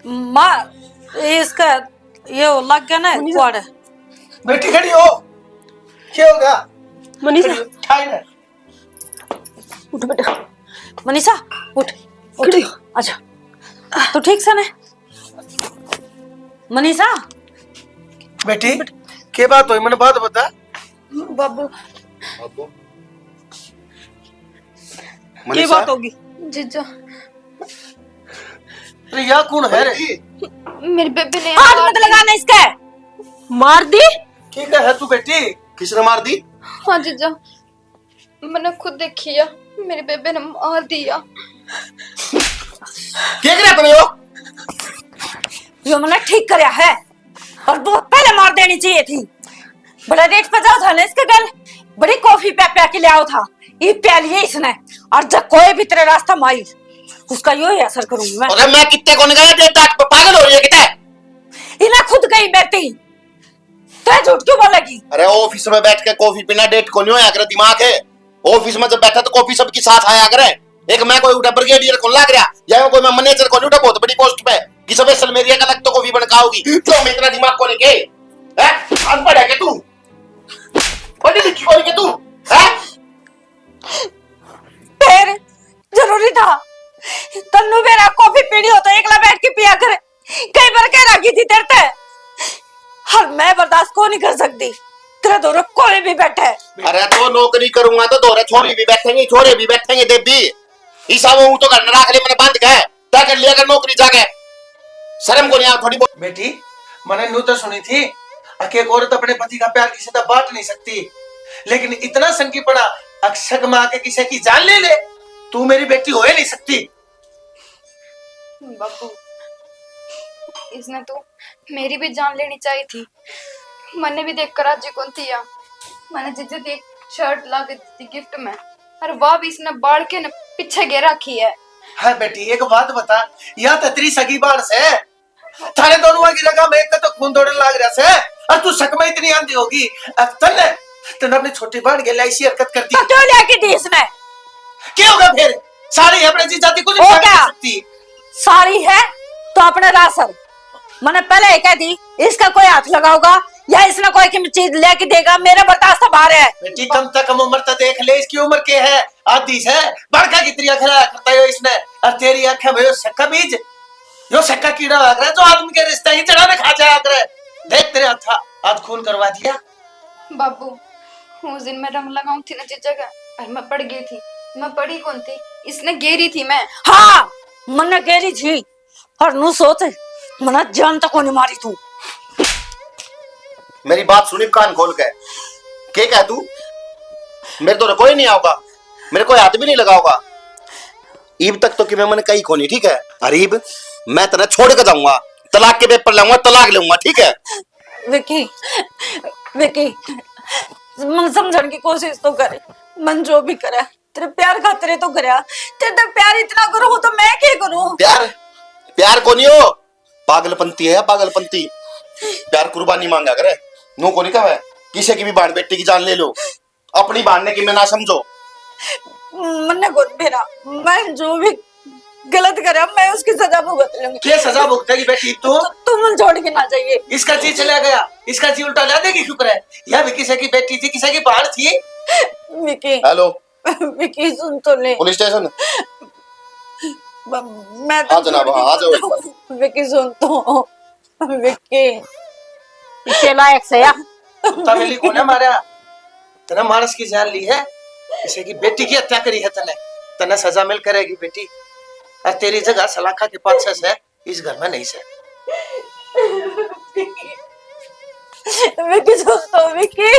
माँ इसका ये लग गया ना क्वाड। बेटी खड़ी हो, क्या हो गया? मनीषा ठाई ना। उठ बेटा, मनीषा उठ उठ, अच्छा तू ठीक से ना? मनीषा बेटी क्या बात हुई, मैंने बात बता। बाबू क्या मनीषा, बात होगी? जीजा, अरे यहाँ कौन है रे? मेरे बेबे ने हाथ मत लगाना इसके। मार दी? ठीक है तू बेटी? किसने मार दी? हाँ जीजा, मैंने खुद देखी है, मेरे बेबे ने मार दिया। क्या करे अपने हो? जो मैंने ठीक करया है, और बहुत पहले मार देनी चाहिए थी। बड़ा रेट पे जाओ था ना इसके गल, बड़ी कॉफी पे के ले आओ था, ये प्याली है इसने, और जब कोई भी तेरे रास्ता में आई उसका यो ही असर करूंगी मैं। अरे मैं कितने को निकाला, तेरे दांत पे पागल हो रही है कितने? इन्हें खुद गई बेटी, तो झूठ क्यों बोलेगी? अरे ऑफिस में बैठ के कॉफी पीना डेट को नहीं होया करे, दिमाग है? ऑफिस में जब बैठा तो कॉफी सबके साथ आया करे। एक मैं कोई उठा ब्रिगेडियर को लग रहा, या कोई मैं मैनेजर को नहीं उठा बहुत बड़ी पोस्ट पे कि सब सलमेरिया का लग तो कॉफी बनकाओगी, क्यों मैं इतना दिमाग को लेके? हैं अनपढ़ है क्या तू? पढ़ी लिखी को लेके तू? हैं फिर जरूरी था तन्नू मेरा कॉफी पीनी हो तो एकला बैठ के पिया करे, कई बार कह रखी थी तेरे ते, और मैं बर्दाश्त को नहीं कर सकती तेरे दोनों कोई भी बैठे। अरे तो नौकरी करूंगा तो दोरे छोरी भी बैठेंगे, छोरे भी बैठेंगे, देवी ईसा वो तो घर रख ले, मैंने बंद गए क्या कर लिया, अगर नौकरी जाके शर्म को नहीं आ थोड़ी बहुत? बेटी मैंने न्यू तो सुनी थी कि एक औरत अपने पति का प्यार किसी से बांट नहीं सकती, लेकिन इतना संकी पड़ा अक्षक में आके किसी की जान ले ले, तू मेरी बेटी हो ही नहीं सकती। बाबू इसने तो मेरी भी जान लेनी चाहिए थी, मैंने भी देख कर आज कौन थी या मैंने जिज्जू दी शर्ट ला के दी गिफ्ट में, और वह भी इसने बाढ़ के न पीछे गे रखी है। हाँ बेटी एक बात बता, या तो तेरी सगी बाण से थाने दोनों की जगह में एक का तो खून दौड़ने लग रहा से, और तू शक में इतनी आंधी होगी तूने अपनी छोटी बाण के लिए ऐसी हरकत कर दी, तो क्यों लेके दी इसने? क्या होगा फिर? सारी अपने जी जाती कुछ हो नहीं क्या? कर सकती। सारी है तो अपने रासर, मैंने पहले ही कह दी इसका कोई हाथ लगाओगा या इसने कोई की चीज लेके देगा, मेरा बर्दाश्त बाहर है। बेटी कम से कम उम्र तो देख ले, इसकी उम्र क्या है? आधी से बड़का कितनी खरा करता है इसने, और तेरी आंखें में शक्का बीज, यो शक्का कीड़ा लग रहा है जो आदमी के रिश्ते ही चढ़ाने खा जाया करे। देख तेरे हाथ खून करवा दिया। बाबू उस दिन मैं रंग लगाऊं थी ना जिस जगह, और मैं पड़ गई थी, मैं पड़ी कौन थी, इसने गेरी थी मैं। हाँ मैंने गेरी थी, और नू सोच मैंने जान तक को नहीं मारी तू। मेरी बात सुनी कान खोल के, क्या कह तू? मेरे तो कोई नहीं आओगा, मेरे कोई हाथ भी नहीं लगाओगा ईब तक तो कि मैं मैंने कही खोनी, ठीक है? अरीब मैं तेरा छोड़ के जाऊंगा, तलाक के पेपर लाऊंगा, तलाक लूंगा, ठीक है? विकी विकी मन समझने की कोशिश तो करे, मन जो भी करे तेरे प्यार खातिर तो करे, तेरे प्यार इतना करो तो मैं क्या करूं? प्यार प्यार को नहीं हो, पागलपंती है पागलपंती। प्यार कुर्बानी मांगा करे, नो को नहीं कहे किसी की भी बाण बेटी की जान ले लो, अपनी बांधने की मैं ना समझो। मन्ने को मेरा मैं जो भी गलत करा मैं उसकी सजा भुगत लूंगी। क्या सजा भुगतेगी बेटी तू? तू मन छोड़ के ना जाइए। इसका जी चला गया, इसका जी उल्टा ला देगी शुक्र है, यह भी किसी की बेटी थी, किसी की बाढ़ थी। विकी हेलो विकी सुन तो ले, पुलिस स्टेशन। मैं हाँ जनाब, हाँ आ जाओ। विकी सुन तो, विकी इसे लायक से या कुत्ता मिली को ना मारा, तने मानस की जान ली है, किसी की बेटी की हत्या करी है तने, तने सजा मिल करेगी बेटी। और तेरी जगह सलाखा के पास से इस घर में नहीं से। विकी दोस्तों विकी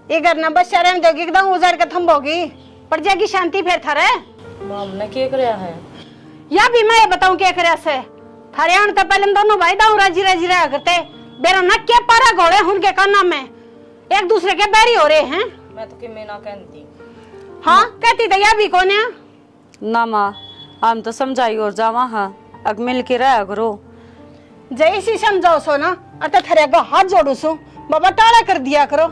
ये घर ना बस शरण दोगी एकदम उजड़ के थम्बोगी पड़ जाएगी शांति फिर थारे। हमने क्या कराया है? या भी मैं बताऊं क्या करे से थारे आन तो पहले दोनों भाई दाऊ राजी राजी रहा करते बेरा न क्या पारा घोड़े उनके काना में एक दूसरे के बैरी हो रहे हैं। मैं तो कि मैं ना कहती। हाँ कहती तो या भी कौन है ना माँ हम तो समझाई और जावा हाँ अग मिल के रहा करो। जैसी समझाओ सो ना अतः थारे आगे हाथ जोड़ू सो बाबा टाला कर दिया करो।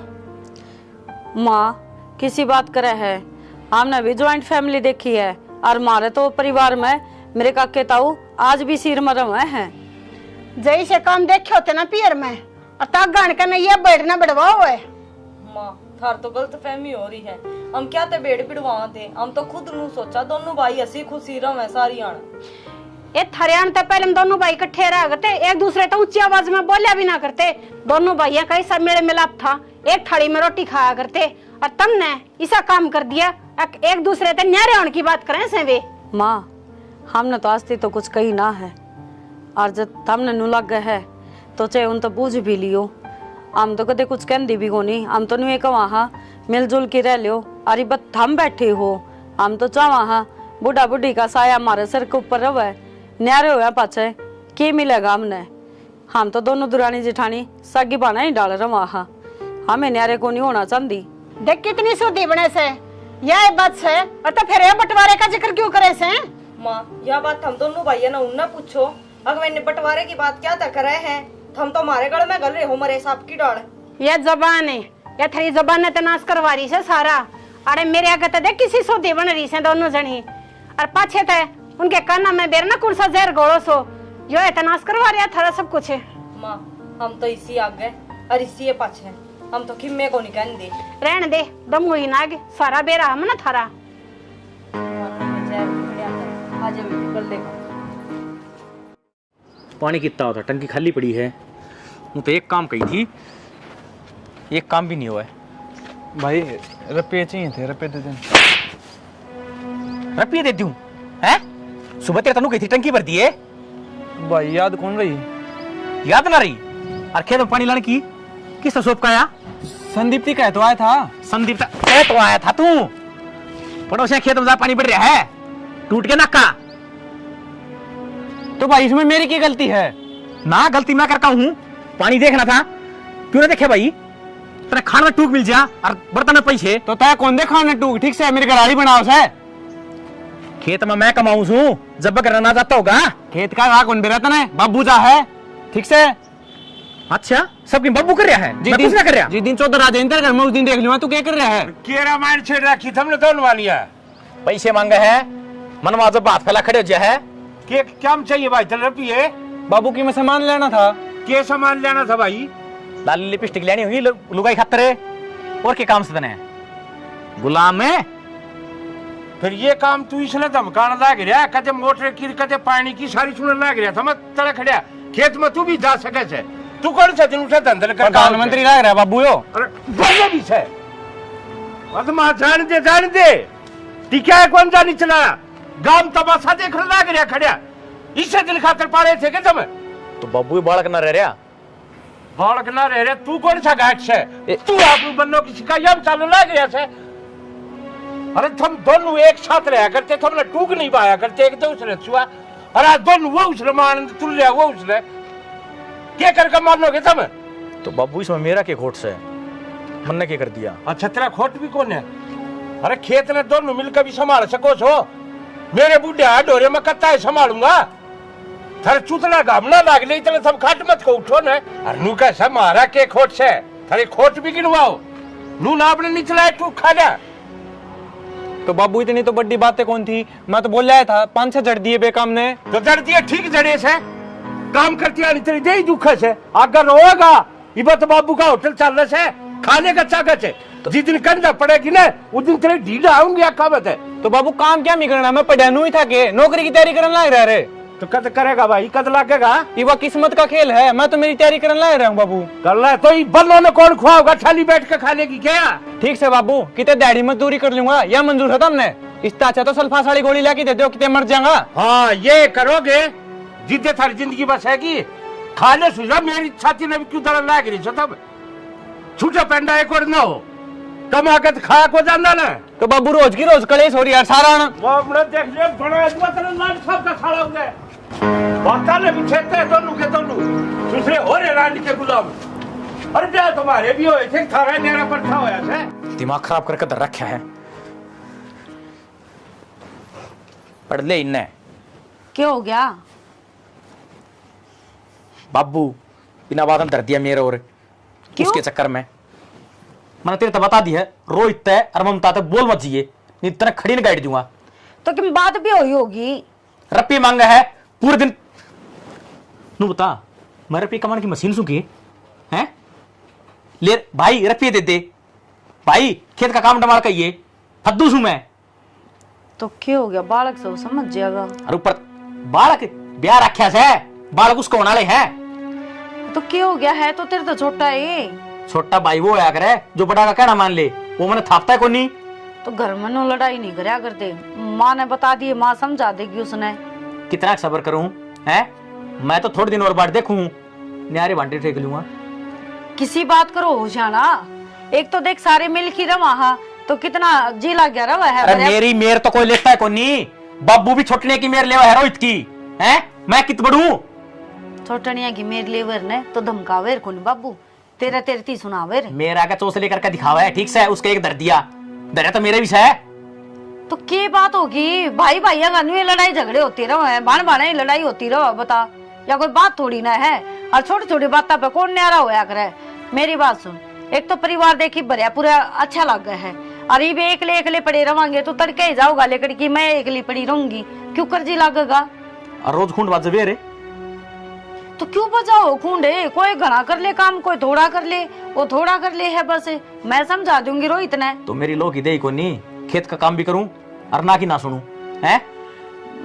माँ किसी बात करे है हमने भी ज्वाइंट फैमिली देखी है और हमारे तो परिवार में मेरे काके ताऊ आज भी सिर मरम है। जैसे काम देखे होते ना पियर में और तब गान का नहीं ये बैठना बढ़वा हुआ है। माँ थार तो गलत फहमी हो रही है। हम क्या थे बेड़ पिड़वा थे हम तो खुद नू सोचा दोनों भाई हसी खुशी रहे सारी आन। ये थरियान तो पहले हम दोनों भाई इकट्ठे रहा करते एक दूसरे तो ऊंची आवाज में बोलिया भी ना करते। दोनों भाइयों का सब मेल मिलाप था एक थाली में रोटी खाया करते और तुमने ऐसा काम कर दिया एक दूसरे ते न्यारे होने की बात करें से वे। माँ हमने तो आज तो कुछ कही ना है और जब हमने नु लग गए है तो चाहे उन तो बूझ भी लियो। हम तो कदे कुछ कहती भी कोनी हम तो नुए कवा हाँ मिलजुल के रह लियो। अरे बत हम बैठे हो हम तो चावा हाँ बूढ़ा बूढ़ी का साया हमारे सिर के ऊपर रहे न्यारे हो पाछे के मिलेगा हमने। हम तो दोनों दुरानी जेठानी सगी बाना ही डाल रहा हाँ हमें न्यारे को नहीं होना चाहती। देख कितनी सूदी बने से यह बात से और तो फिर ये बंटवारे का जिक्र क्यों करे से। माँ यह बात हम दोनों भाइयों ने उनने पूछो अगर मैंने बंटवारे की बात क्या तक करे हैं तो हम तो हमारे गढ़ में गल रहे हो मरे सांप की डाल। ये जबान है ये थरी जबान ने तनाश करवा रही से सारा। अरे मेरे आगे तो देख किसी सूदी बन रही से दोनों जनी और पाछे थे उनके काना में बेर ना कुर्सा जहर गोड़ो सो यो है तनाश करवा रहा थारा सब कुछ है। माँ हम तो इसी आगे और इसी पाछे हम तो खिम्मे को नहीं कहने दे रहने दे दम हुई ना आगे सारा बेरा हम ना थारा। आज कर लेगा पानी कितना होता टंकी खाली पड़ी है। वो तो एक काम कही थी एक काम भी नहीं हुआ है। भाई रुपये चाहिए थे रुपये दे दें। रुपये दे दूं हैं? सुबह तेरे तनु कही थी टंकी भर दी है। भाई याद कौन रही? याद ना रही और खेत में पानी लाने की किसने सोप का आया? संदीप का तो आया था। संदीप तो आया था तू पड़ोसिया खेत में पानी बढ़ रहा है टूट के नक्का। तो भाई इसमें मेरी क्या गलती है? ना गलती मैं करता हूँ पानी देखना था क्यों ना देखे भाई तेरे खान में टूक मिल जा और बर्तन में पैसे तो तय कौन दे खाने टूक ठीक से मेरी गराड़ी बनाओ से। खेत में मैं कमाऊं हूँ जब करना जाता होगा। खेत का राह कौन बेरतन है बाबू जा है ठीक से। अच्छा सबकी बब्बू कर रहा है मैं कुछ ना कर रहा। जिस दिन 14 राजेंद्र घर में उस दिन देख लूंगा तू क्या कर रहा है? केरा मार छेड़ रखी हमने तो वाली है पैसे मांगे है मनवा जब बात फैला खड़े हो जा है के क्या चाहिए भाई चल रुपये बाबू की मैं सामान लेना था। के सामान लेना था भाई? लाली लिपस्टिक लेनी हुई लुगाई खातर और के काम से तने गुलाम है। फिर ये काम तू इसने धमकाना लाग रहा कदे मोटर की कदे पानी की सारी सुनने लाग रहा था मैं तड़ा खड़िया खेत में तू भी जा सके छे तू कौन सा दिन उठा धंधल कर प्रधानमंत्री लग रहा है बाबू यो। अरे बोले भी छे मत मा जान दे टिका है कौन जानी चला गांव तमाशा देख लाग रहा खड़िया इससे दिल खातर पाड़े थे के तुम तो बाबू बालक ना रह रहा बालक ना रह रहा तू कौन सा गाठ से तू आप बन्नो की शिकायत चालू लाग रहा छे। अरे तुम दोनों एक साथ रहा करते तुमने टूक नहीं पाया करते एक दूसरे छुआ अरे दोनों वो उसने मान तुल लिया वो उसने क्या करके मारनोगे तुम? तो बाबू इसमें मेरा क्या खोट से मन ने क्या कर दिया? अच्छा तेरा खोट भी कौन है? अरे खेत ने दोनों मिलकर भी संभाल सको छो मेरे बूढ़े हाथ डोरे में कत्ता है संभालूंगा थारे चुतना गामना लाग ले इतने सब खाट मत को उठो न अरे नू कैसा मारा के खोट से थारे खोट भी गिनवाओ नू ना अपने निचला तू खा जा। तो बाबू इतनी तो बड़ी बातें कौन थी मैं तो बोल रहा था 5-6 जड़ दिए बेकाम ने। तो जड़ दिए ठीक जड़े से काम करती आनी तेरी दे दुख से अगर होगा इबत बाबू का होटल चल रहा है खाने का चागत है तो जिस दिन करना पड़ेगी ना उस दिन तेरे ढीला आऊंगी कामत है। तो बाबू काम क्या नहीं करना मैं पढ़ानू ही था के नौकरी की तैयारी करने लग रहा रे। तो कद करेगा भाई कद लगेगा ये किस्मत का खेल है मैं तो मेरी तैयारी करने लग रहा हूँ बाबू। कर ले तो बल्लों ने कौन खुआओगा थाली बैठ के खाने की क्या? ठीक से बाबू कितने दिहाड़ी मजदूरी कर लूंगा या मंजूर है तुमने? इससे अच्छा तो सल्फास वाली गोली लेके दे दो, कितने मर जाएगा। हाँ ये करोगे जिद्दे थारी जिंदगी बस है कि खाने सुझा मेरी छाती ने भी क्यों तरह लाग रही तब छूटा पेंडा एक और ना हो कमा के खा को जाना ना। तो बाबू रोज की रोज कलेश हो रही है सारा वो अपने देख ले बड़ा तेरे लाल सब का खाला हो गए वाता ने भी छेते दोनों के दोनों दूसरे हो रे रानी के गुलाम। अरे क्या तुम्हारे भी होए थे थारा मेरा पट्टा होया थे। दिमाग खराब करके धर रखा है। पढ़ ले इन्ने क्या हो गया? बाबू बिना बात धर दिया मेरे और उसके चक्कर में मैंने तेरे तो बता दी है रोहित तय और ममता तक बोल मत जिए नहीं तेरे खड़ी न गाइड दूंगा। तो कि बात भी हुई होगी। रप्पी मांगा है पूरे दिन नू बता मैं रप्पी कमाने की मशीन सुखी है ले भाई रप्पी दे दे भाई खेत का काम डमाल कहिए फद्दू सू मैं। तो क्या हो गया? बालक से समझ जाएगा। और ऊपर बालक ब्याह रखा से बालक उसको होने वाले है। तो क्या हो गया है? तो तेरे तो छोटा है। छोटा भाई वो आया करे जो बड़ा का कहना मान ले वो मैंने थापता है कोनी। तो घर में नो लड़ाई नहीं करया करते। माँ ने बता दिए, माँ समझा देगी उसने। कितना सब्र करूं हैं मैं तो थोड़े दिन और बाद देखूं न्यारे बांटे ठेक लूंगा। किसी बात करो होशियाना। एक तो देख सारे मिल की रवा तो कितना जी लग गया रवा है। अरे मेरी मेर तो कोई लेता है कोनी बाबू भी छोटने की मेर लेवा है रोहित की हैं मैं कित बड़ू छोटनिया की मेर लेवर ने तो धमकावेर कोनी बाबू तेरा तेरती सुनावेर। मेरा का चोस लेकर के दिखावा है ठीक से उसके एक दर दिया दर तो मेरे भी है। तो क्या बात होगी? भाई भाइया का लड़ाई झगड़े होती रहो है बाण बाण लड़ाई होती रहो बता या कोई बात थोड़ी ना है। और छोटी छोटी बातों पे कौन न्यारा होया करे। मेरी बात सुन एक तो परिवार देखी भरिया पूरा अच्छा लग गया है और ये एकले पड़े रवांगे तो तड़के ही जाओगा लेकर की मैं एकली पड़ी रहूंगी क्यों कर्जी लगेगा। और रोज खूंड बाजे रे तो क्यों बजाओ खूंडे? कोई घना कर ले काम कोई थोड़ा कर ले वो थोड़ा कर ले है बस। मैं समझा दूंगी रोहित ने। तो मेरी लोग दे को नहीं खेत का काम भी करूं और ना की ना सुनूं हैं।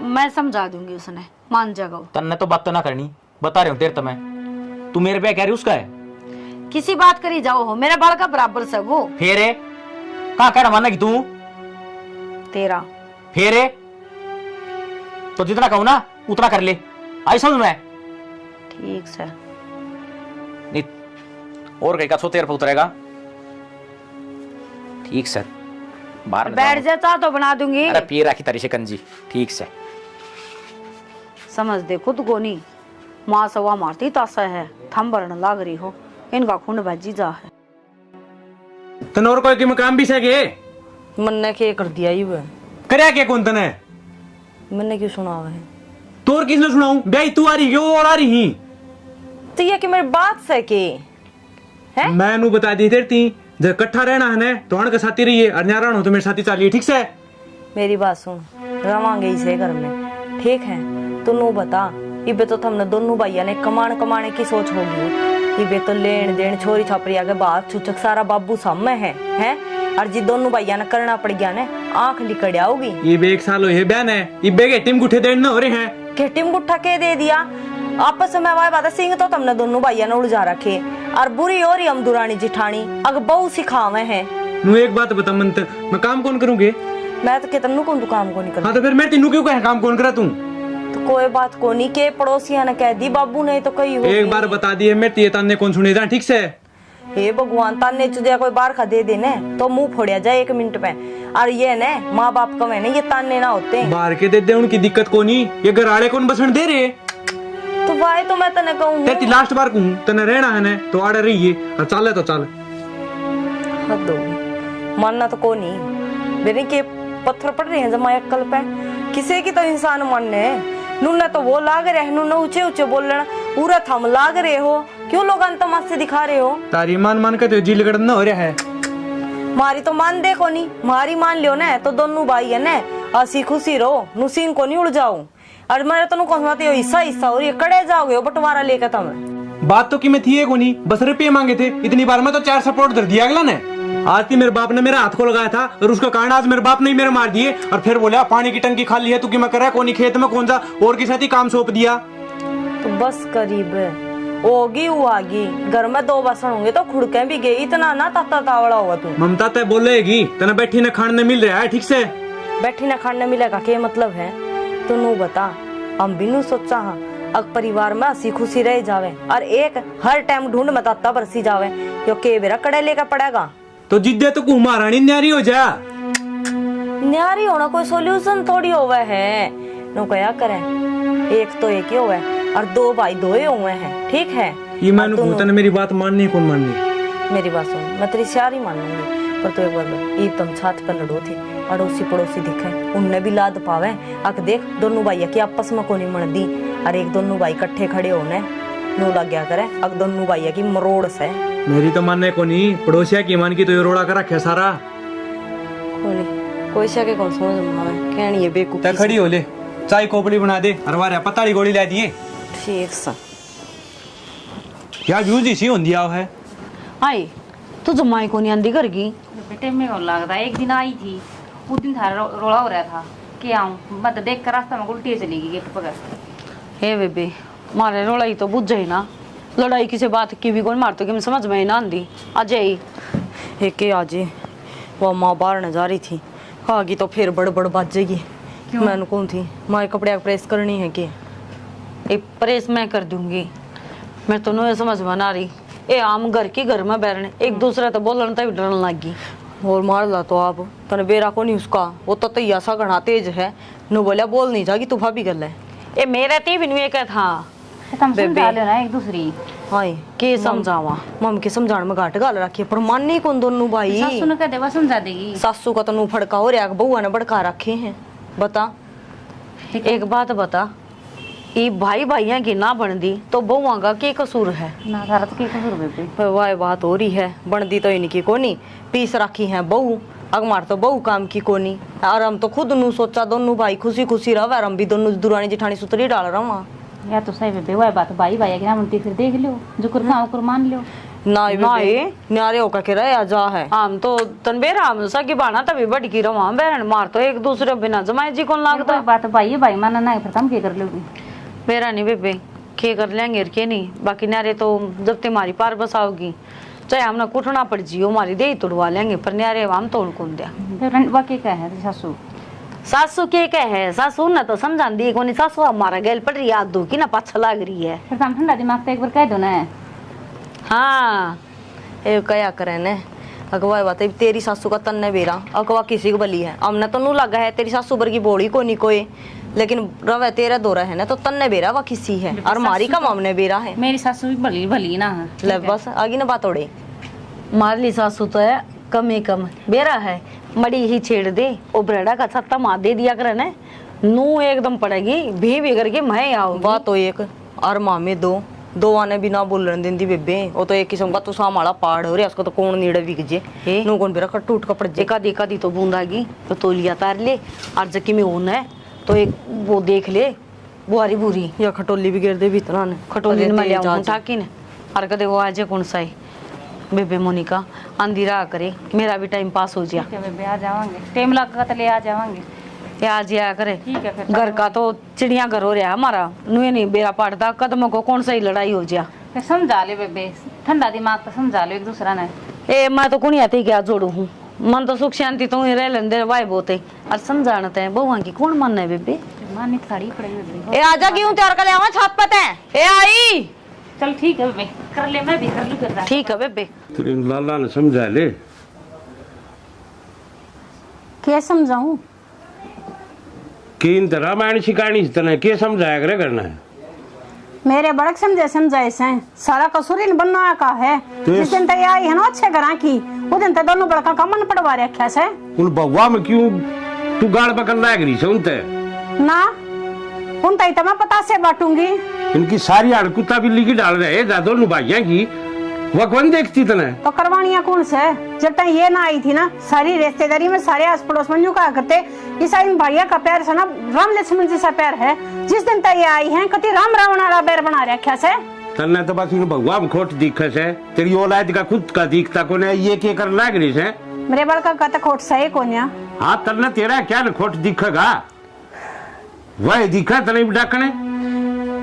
मैं समझा दूंगी उसने मान जाएगा। तन्ने तो बात तो ना करनी बता रही हूँ तेरे तो मैं तू मेरे पे कह रही उसका है किसी बात करी जाओ हो मेरा बड़का बराबर से वो फेरे कहाँ कहना माना कि तू तेरा फेरे तो जितना कहूं ना उतना कर ले आई समझ में। ठीक से नहीं और कहीं का सो तेरे पे उतरेगा ठीक से बाहर बैठ जाता तो बना दूंगी। अरे पी राखी तारी शिकंजी ठीक से समझ दे खुद को नहीं माँ सवा मारती तासा है थम भरन लाग रही हो इनका खून भजी जा है। तनोर कोई की काम भी सके मन ने क्या कर दिया ही वह करया क्या कौन तने मैंने क्यों सुना है? तोर किसने सुनाऊं भाई तू आ रही क्यों और आ रही तो ये कि मेरी बात से के है मैं नु बता दी तेरी जब इकट्ठा रहना है ना तो हण के साथी रहिए और न्यारा हो तो मेरे साथी चलिए ठीक से। मेरी बात सुन रवांगे इसे घर में ठीक है तो नो बता इबे तो हमने दोनों भाइयों ने कमाने की सोच होगी इबे तो लेन देन छोरी छापरी आगे बात छुचक सारा बाबू सामने है और जी दोनों भाइयों ने करना पड़ गया ने आंख लिकड़ आओगी। ये एक साल हो बहन है इबे के टीम गुठे देन हो रहे हैं के टीम गुठा के दे दिया आपस में वाई बात सिंह तो तुमने दोनों भाइयों ने उलझा रखे और बुरी और हम दुरानी जिठानी अग बहु सिखावे हैं। नु एक बात बता मंत्र मैं काम कौन करूंगे? मैं तो कहता कौन तू काम को नहीं कर। हाँ तो फिर मैं तेनू क्यों कहे काम कौन करा तू? तो कोई बात को नहीं के पड़ोसिया ने कह दी बाबू ने तो कही होगी। एक बार बता दिए मैं तेरे ताने कौन सुने था ठीक से। हे भगवान ताने चुदिया कोई बार खा दे देने तो मुंह फोड़िया जाए 1 मिनट में और ये ने माँ बाप का मैंने ये ताने ना होते बाहर के दे दे उनकी दिक्कत को नहीं ये घराड़े कौन बसन दे रहे तो भाई तो मैं तने कहूँ तेरी लास्ट बार कहूँ तने रहना है ना तो आड़े रहिए और चाले तो चाल हद होगी मानना तो को नहीं मेरे के पत्थर पड़ रहे हैं जमा अक्कल पे किसी की तो इंसान मानने नुन्ना तो वो लाग रहे हैं नुन्ना ऊंचे ऊंचे बोलना पूरा थम लाग रहे हो क्यों लोग तमाशे दिखा रहे हो? तारी मान के तो जी लगड़ना हो रहा है मारी तो मान देखो नहीं मारी मान लियो ना तो दोनों भाई है ना हसी खुशी रहो नुसीन को नहीं उड़ जाओ और मेरे तो कौन हो हिस्सा और ये कड़े जाओगे बंटवारा लेकर तुम बात तो कि मैं थी को नहीं बस रुपये मांगे थे इतनी बार में तो 4 सपोर्ट कर दिया अगला ने आज थी मेरे बाप ने मेरे हाथ को लगाया था और उसका कारण आज मेरे बाप ने मेरे मार दिए और फिर बोला पानी की टंकी खाली है तू कि मैं कर कोनी खेत में कौन सा और के साथ ही काम सौंप दिया तो बस करीब होगी वो आगी घर में 2 बसन होंगे तो खुड़के भी गई इतना ना ताता तावड़ा होगा तू ममता ते बोलेगी तना बैठी ने खाने मिल रहा है ठीक से बैठी ना खाने मिलेगा के मतलब है। तो नू बता, हम भी नू सोचा हाँ अग परिवार में हंसी खुशी रह जावे और एक हर टाइम ढूंढ में ताता बरसी जावे, यो के बेरा कड़े लेकर पड़ेगा। तो जिद्दे तो कुमारानी न्यारी हो जा। न्यारी होना कोई सोल्यूशन थोड़ी होवे है। नो क्या करें, एक तो एक ही होवे और दो भाई दो ही हुए हैं, ठीक है। ये मैंने पूछा ना, मेरी बात माननी कौन माननी? मेरी बात सुन, मैं तेरी सारी मानूंगी, पर तू एक बार ईद तुम छात पर लड़ो थी, अड़ोसी पड़ोसी दिखे उनने भी लाद पावे। अक देख दोनों भाई की आपस में कोनी मण दी और एक दोनों भाई इकट्ठे खड़े होने नू लग गया करे। अक दोनों भाई की मरोड़ से मेरी तो मानने को नहीं, पड़ोसिया की मान की तो ये रोड़ा कर रखे सारा। कोई शक कौन समझ में आवे कहनी है बेवकूफ। ता खड़ी हो ले, चाय कोपड़ी बना दे, अरवारे पताड़ी गोली ला दिए। ठीक सा क्या व्यूज इसी होंदी आओ है। आई तू जमाई को नहीं आंदी घर की बेटे में कौन लगता है, एक दिन आई थी, उस दिन थारा रोड़ा हो रहा था कि आऊं, मैं तो देख कर रास्ता में उल्टी चली गई गेट पकड़। हे बेबे मारे रोलाई तो बुझ जाई ना, लड़ाई किसी बात की भी कौन मार तो कि मैं समझ में ही ना आंदी। आज आई एक आज वो माँ बाहर न जा रही थी, खागी तो फिर बड़ बाजेगी। मैंने कौन थी माँ कपड़े प्रेस करनी है कि एक प्रेस मैं कर दूंगी। मैं तो नहीं समझ में ना रही, ए आम घर की घर में बैठने एक दूसरे तो बोलने तक डरने लगी। और मार ला तो आप तने बेरा को नहीं उसका, वो तो तैया सा घना तेज है। नु बोलिया बोल नहीं जागी तू भाभी गल है। ए मेरा ती भी नहीं था तुम समझा लो ना एक दूसरी। हाय के समझावा, मम के समझाने में घाट गाल रखी पर माननी कौन दोनों भाई। सासू ने कह देवा समझा देगी। सासू का तो नू फड़का हो रहा, बउआ ने भड़का रखे हैं। बता एक बात बता, ये भाई भाइया की ना बन दी तो बउआ का के कसूर है? ना तारा तो के कसूर बेबे। वाह बात हो रही है, बन दी तो इनकी कोनी, पीस रखी है बहू, अगमार तो बहू काम की कोनी। और हम तो खुद नू सोचा दोनों भाई खुशी खुशी रहा, हम भी दोनों दुरानी जिठानी सुतरी डाल रहा हूँ। या तो सही बेबे, वह बात भाई भाई की ना बनती, फिर देख लो जो करना कर मान लो। ना न्यारे होकर के रहे जा है। हम तो तनबेरा हम सकी बाना तभी बड़ी की रवा बहन मार तो एक दूसरे बिना जमाए जी कौन लागता। बात भाई भाई माना ना, फिर तुम क्या कर लोगी? मेरा नहीं बेबे, के कर लेंगे के नहीं। बाकी न्यारे तो जब तुम्हारी पार बसाओगी चाहे हमने कुटना पड़ जियो हमारी दे तुड़वा लेंगे, पर न्यारे हम तोड़ कौन दिया। बाकी क्या है सासू? सासू के है सासू ना तो समझा दी कोनी, सासू हमारा गैल पड़ रही याद दो की ना पाछा लाग रही है। फिर तुम ठंडा दिमाग तो एक बार कह दो ना। हाँ ए क्या करे ने अगवा बात तेरी सासू का तन्ने बेरा अगवा किसी को बली है, हमने तो नू लगा है तेरी सासू बर की बोली को नहीं कोई, लेकिन रवे तेरा दौरा है ना तो तन्ने बेरा वह किसी है और मारी का मामने बेरा है। मेरी सासू भी भली भली ना ले बस आगे ना बात ओड़े। मारली सासू तो है कम ही कम बेरा है, मड़ी ही छेड़ दे ओ ब्रेडा का छत्ता मार दे दिया करे ने, नू एकदम पड़ेगी भी करके मैं आओ। बात तो एक और मामे दो आने बिना बोलन देंदी बेबे, वो तो एक किस्म का तू सामाला पाड़ हो रहा, उसको तो कौन नीड़े बिक जे नू कौन बेरा टूट कपड़ जे। एका दी तो बूंदागी तो तोलिया तार ले और जकी में ऊन है तो एक वो देख ले बुआरी बुरी या खटोली भी गिर दे भीतरा ने खटोली में ले आऊं ठाकी ने और कदे वो आज कौन सा है बेबे मोनिका अंधेरा करे मेरा भी टाइम पास हो जाए। ठीक है बेबे, आ जावांगे टाइम लगा तो ले आ जावांगे। आ जाया करे। ठीक है फिर घर का तो चिड़िया घर हो रहा हमारा, नुए नहीं बेरा पड़ता कदमों को कौन सी लड़ाई हो जा। फिर समझा ले बेबे, ठंडा दिमाग तो समझा लो एक दूसरा ने। ए मैं तो कुणी आती क्या जोड़ू हूँ, मन तो सुख शांति तो ही रह लेंदे वाई बोते और समझाते हैं बहुआ की कौन मन है बेबे। मानी साड़ी पड़ी बेबे। ए आजा क्यों तैयार कर ले आवा छत पे ते ए आई। चल ठीक है बेबे, कर ले मैं भी कर लूं करदा। ठीक है बेबे। तेरे लाला ने समझा ले। क्या समझाऊं? कि इन रामायण शिकायणी तना के समझाया करे करना है। मेरे बड़क समझाए से सारा कसूर इन बनना का है। जिस दिन तक आई है ना अच्छे घरा की, वो दिन तक दोनों बड़का का मन पड़वा रखा से। उन बउआ में क्यों तू गाड़ पकड़ लाग रही सुनते ना उन तई तो मैं पता से बांटूंगी। इनकी सारी हड़कुत्ता बिल्ली की डाल रहे दोनों भाइयां की, वह कौन देखती तने? तो करवानिया कौन से? जब तक ये ना आई थी ना सारी रिश्तेदारी में सारे आस पड़ोस में कहा करते ईसा इन भैया का प्यार से ना राम लक्ष्मण जैसा प्यार है। जिस दिन तक ये आई है कति राम रावण वाला बैर बना रखा से। तन्ने तो बस इन भगवा में खोट दिखे से, तेरी औलाद का खुद का दिखता को ने ये के कर लाग रही से। मेरे बड़का का तो खोट सही कोन्या। हाँ तन्ने तेरा क्या न खोट दिखेगा, वह दिखा तने डाकने।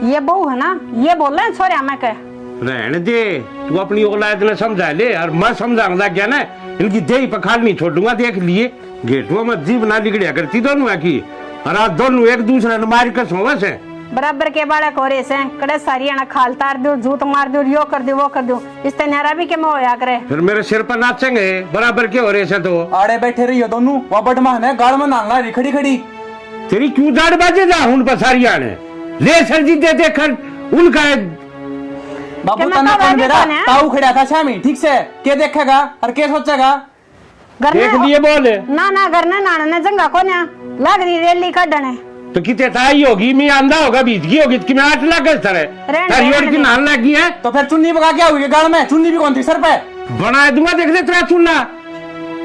ये बहू है ना ये बोल रहे छोरे मैं कह रहने दे, तू अपनी औलाद ने समझा ले और मैं समझाऊंगा क्या ना इनकी देही पखाड़ नहीं छोड़ूंगा। देख लिए गेटुआ में जीव ना निकलिया करती दोनों की, और आज दोनों एक दूसरे ने मार कर सोवा से बराबर के बालक हो रहे से कड़े सारी आना खाल तार दो, जूत मार दो, यो कर दो वो कर दो, इस तनारा भी के में होया करे। फिर मेरे सिर पर नाचेंगे बराबर के हो रहे से। तो आड़े बैठे रही हो दोनों, वह बटमान है गाड़ में नांगला रही खड़ी खड़ी। तेरी क्यों दाढ़ बाजे जा उन पर सारी आने ले सर जी दे देख उनका बाबू तना कौन मेरा ताऊ खड़ा था शामी, ठीक से के देखेगा और के सोचेगा। देख लिए बोले ना ना करने ना ने जंगा को ना लाग रही रेली काटने तो कितने ताई होगी, मैं आंधा होगा, बीत गई होगी कि मैं 8 लाख गज तारी और की नाल लगी है। तो फिर चुन्नी बगा क्या हुई गाड़ में, चुन्नी भी कौन थी सर पे बना दूंगा। देख ले तेरा चुन्ना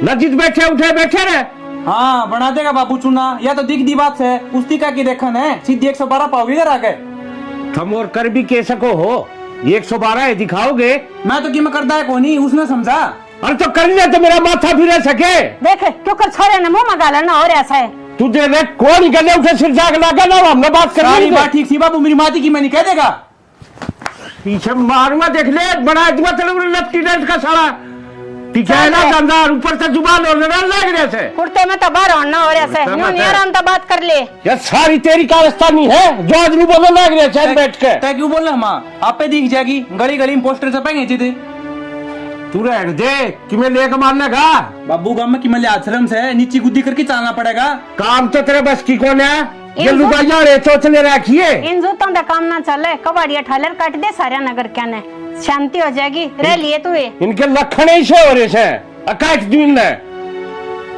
नजीक बैठे उठे बैठे रहे। हाँ बना देगा बाबू चुना, या तो दिख दी बात है उसकी का की देखन है सीधी 112 पाओगे घर आके। तुम और कर भी के सको हो 112 दिखाओगे। मैं तो कि मैं करता है कोनी, उसने समझा। अरे तो कर लिया तो मेरा माथा फिर सके। देख क्यों कर छोरे ने मुंह मगा लेना और ऐसा है तुझे ने कौन गले उठे सिर जाग लगा ना, हमने बात कर सारी बात ठीक थी बाबू, मेरी माती की मैं नहीं कह देगा। पीछे मारूंगा देख ले, बना दूंगा तेरे लेफ्टिनेंट का साला पीछे है ना गंदा, ऊपर से जुबान और लड़ाई लग रहे से कुर्ते में तो बाहर होना और ऐसा न्यू नियरान तो बात कर ले। ये सारी तेरी कारस्तानी है जो आदमी बोलने लग रहे हैं बैठ के। तय क्यों बोल रहे हम, आप पे दिख जाएगी गली गली में पोस्टर छपेंगे जीते। तू रहने दे कि मैं लेकर मारने का बाबू गांव में कि मैं आश्रम से नीची गुद्दी करके चलना पड़ेगा। काम तो तेरे बस की कौन है, ये लुगाइया रे चोचले रखिए। इन जूतों का काम ना चले, कबाड़िया ठालर काट दे सारे नगर क्या ने, शांति हो जाएगी। रह लिए तू इनके लक्षण ऐसे हो रहे से अकाट दिन ने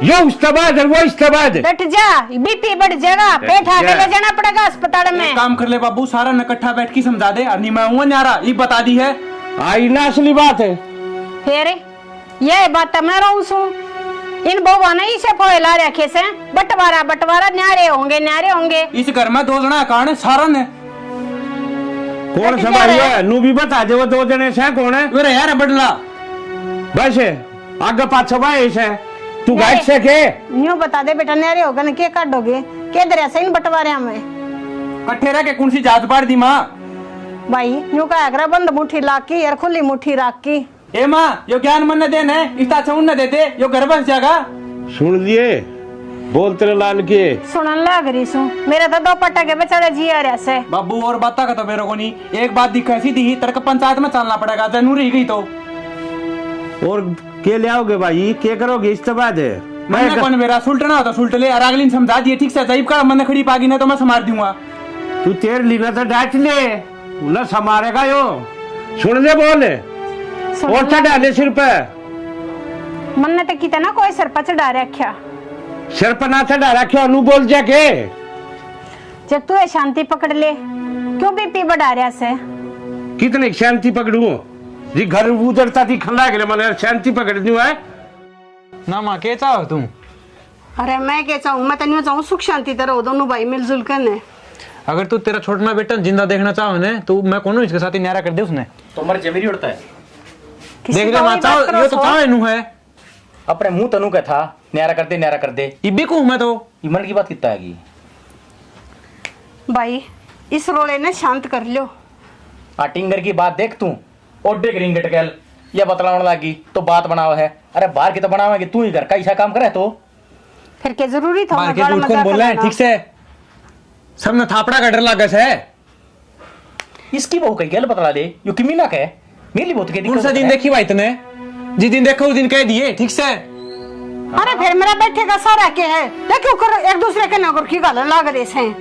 यो इस्तेमाल वो इस्तेमाल बैठ जा, बीपी बढ़ जाएगा, पेट आगे ले जाना पड़ेगा अस्पताल में। काम कर ले बाबू, सारा इकट्ठा बैठ के समझा दे। नहीं मैं हूँ न्यारा, ये बता दी है आई ना असली बात है। फिर ये बात मैं रहूं सू इन बहुआ ने इसे फैला रखे से बंटवारा बंटवारा न्यारे होंगे। इस घर में 2 जना कारण सारा ने कौन संभालिए नू भी बता दे, वो 2 जने से कौन है। वे यार बदला बस आगे पाछे भाई से तू गाइड से के न्यू बता दे बेटा, न्यारे होगा ना के काटोगे के दरिया से इन बंटवारे में कट्ठे रह के कौन सी जात बाड़ दी माँ भाई न्यू का अगर बंद मुट्ठी लाकी यार खुली मुट्ठी राखी। ए माँ यो ज्ञान मन न देने इतना अच्छा न देते यो घर बस जाएगा। सुन लिए बोल तेरे लाल के सुनन लग रही सू मेरे तो 2 पट्टा के बेचारे जी आ रहे से। बाबू और बात का तो मेरे को नहीं, एक बात दिखा सीधी तेरे को पंचायत में चलना पड़ेगा, जरूर रही गई तो। और के ले आओगे भाई, के करोगे इसके बाद मैं कौन मेरा सुल्टना होता सुल्ट ले, अगली समझा दिए ठीक से जईब का मन खड़ी पागी ना तो मैं संभाल दूंगा। तू तेरे लीना तो डांट ले न समारेगा यो। सुन ले बोल और चढ़ा ले सिर पे मन ने तो कितना कोई सिर पर चढ़ा रखा, सिर पर ना चढ़ा रखा अनु बोल जाके। जब तू शांति पकड़ ले क्यों बीपी बढ़ा रहा से। कितने शांति पकड़ू जी, घर उधरता थी खला के मैंने शांति पकड़ दूं है ना माँ के चाहो तुम। अरे मैं क्या चाहूँ, मैं तो नहीं चाहूँ सुख शांति तरह दोनों भाई मिलजुल कर। अगर तू तेरा छोटा बेटा जिंदा देखना चाहो ने तो मैं कौन इसके साथ ही न्यारा कर दे उसने तो मर जमीरी उड़ता है। देख ले माँ चाहो ये तो चाहो इनू है अपने मुंह तनु का था न्यारा कर दे इब्बी को मैं तो मन की बात कितना है भाई इस रोले ने शांत कर लो। टिंगर की बात देख तू ओडे ग्रीन गटकेल या बतलाने लगी तो बात बनाओ है। अरे बाहर की तो बनावेगी तू ही घर का ऐसा काम करे तो फिर क्या जरूरी था मार के झूठ कौन बोल रहा है ठीक से सबने थापड़ा का डर लगा है। इसकी बहू कही गल बतला दे यो कि मीना कहे मेरी बहुत के कौन सा दिन देखी भाई तने, जिस दिन देखा उस दिन कह दिए ठीक से। अरे फिर मेरा बैठे का सारा के है देखो कर एक दूसरे के नौकर की गाल लाग रहे हैं।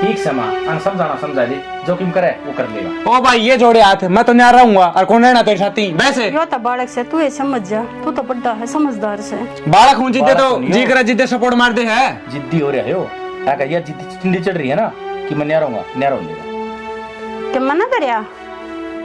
ठीक से मां अन समझाना समझा दे जो किम करे वो कर लेगा। ओ भाई ये जोड़े हाथ मैं तो न्यारा रहूंगा और कौन रहना तेरे साथी वैसे यो तो बालक से तू ये समझ जा, तू तो बड़ा है समझदार से। बालक हूं जिद्दे तो जी करा जिद्दे सपोर्ट मार दे है जिद्दी हो रहा है यो ताकि ये जिद्दी चढ़ रही है ना कि मैं न्यारा रहूंगा न्यारा हो जाएगा। क्या मना करया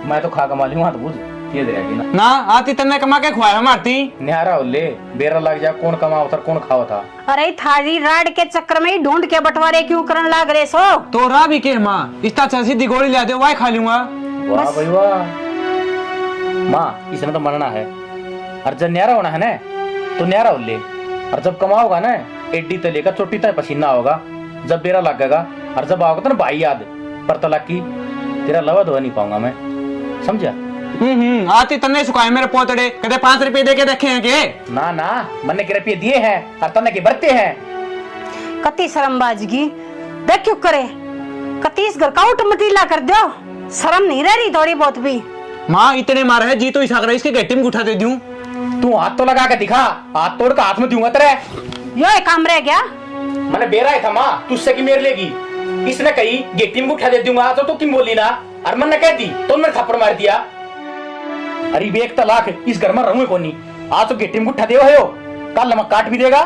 मैं तो खा कमा लूंगा तो बुझ ये दे ना ना आती तन्ने कमा के खुआया मारती न्यारा हो ले बेरा लग जा कौन कमाओ था कौन खाओ था। अरे थारी राड के चक्कर में ही ढूंढ के बंटवारे क्यों करन लाग रहे सो। तो रा भी के मां इतना अच्छा सीधी गोली ला दे वाई खा लूंगा। वाह भाई वाह मां इसने तो मरना है और जब न्यारा होना है ना तो न्यारा हो ले और जब कमाओगा ना एडी तो लेकर चोटी तक पसीना होगा जब बेरा लगेगा और जब आओगे तो ना भाई याद पर तलाक की तेरा लवा धोआ नहीं पाऊंगा मैं समझा। आती तन्ने सुखाए मेरे पोतड़े, कदे 5 रुपए दे के देखे हैं के? ना ना, मन्ने के रुपये दिए हैं और तन्ने के बरते हैं। कति शर्मबाज की देख क्यों करे, कति इस घर का उठ मटीला कर दो, शर्म नहीं रह रही थोड़ी बहुत भी। माँ इतने मार है जी तो इस इसके गट्टी में उठा दे दूं। तू हाथ तो लगा के दिखा, हाथ तोड़ का हाथ में दूंगा तेरे। यो एक काम रह गया। मैंने बेरा था माँ, तुझसे की मेर लेगी। इसने कही गेटी में उठा दे दूंगा तो तू क्यों बोली ना, और मैंने कह दी तो मैंने थप्पड़ मार दिया। अरे एक तलाक इस घर में रहूंगे कौन नहीं, आज तो गेटी में उठा दे हो, कल नमक काट भी देगा।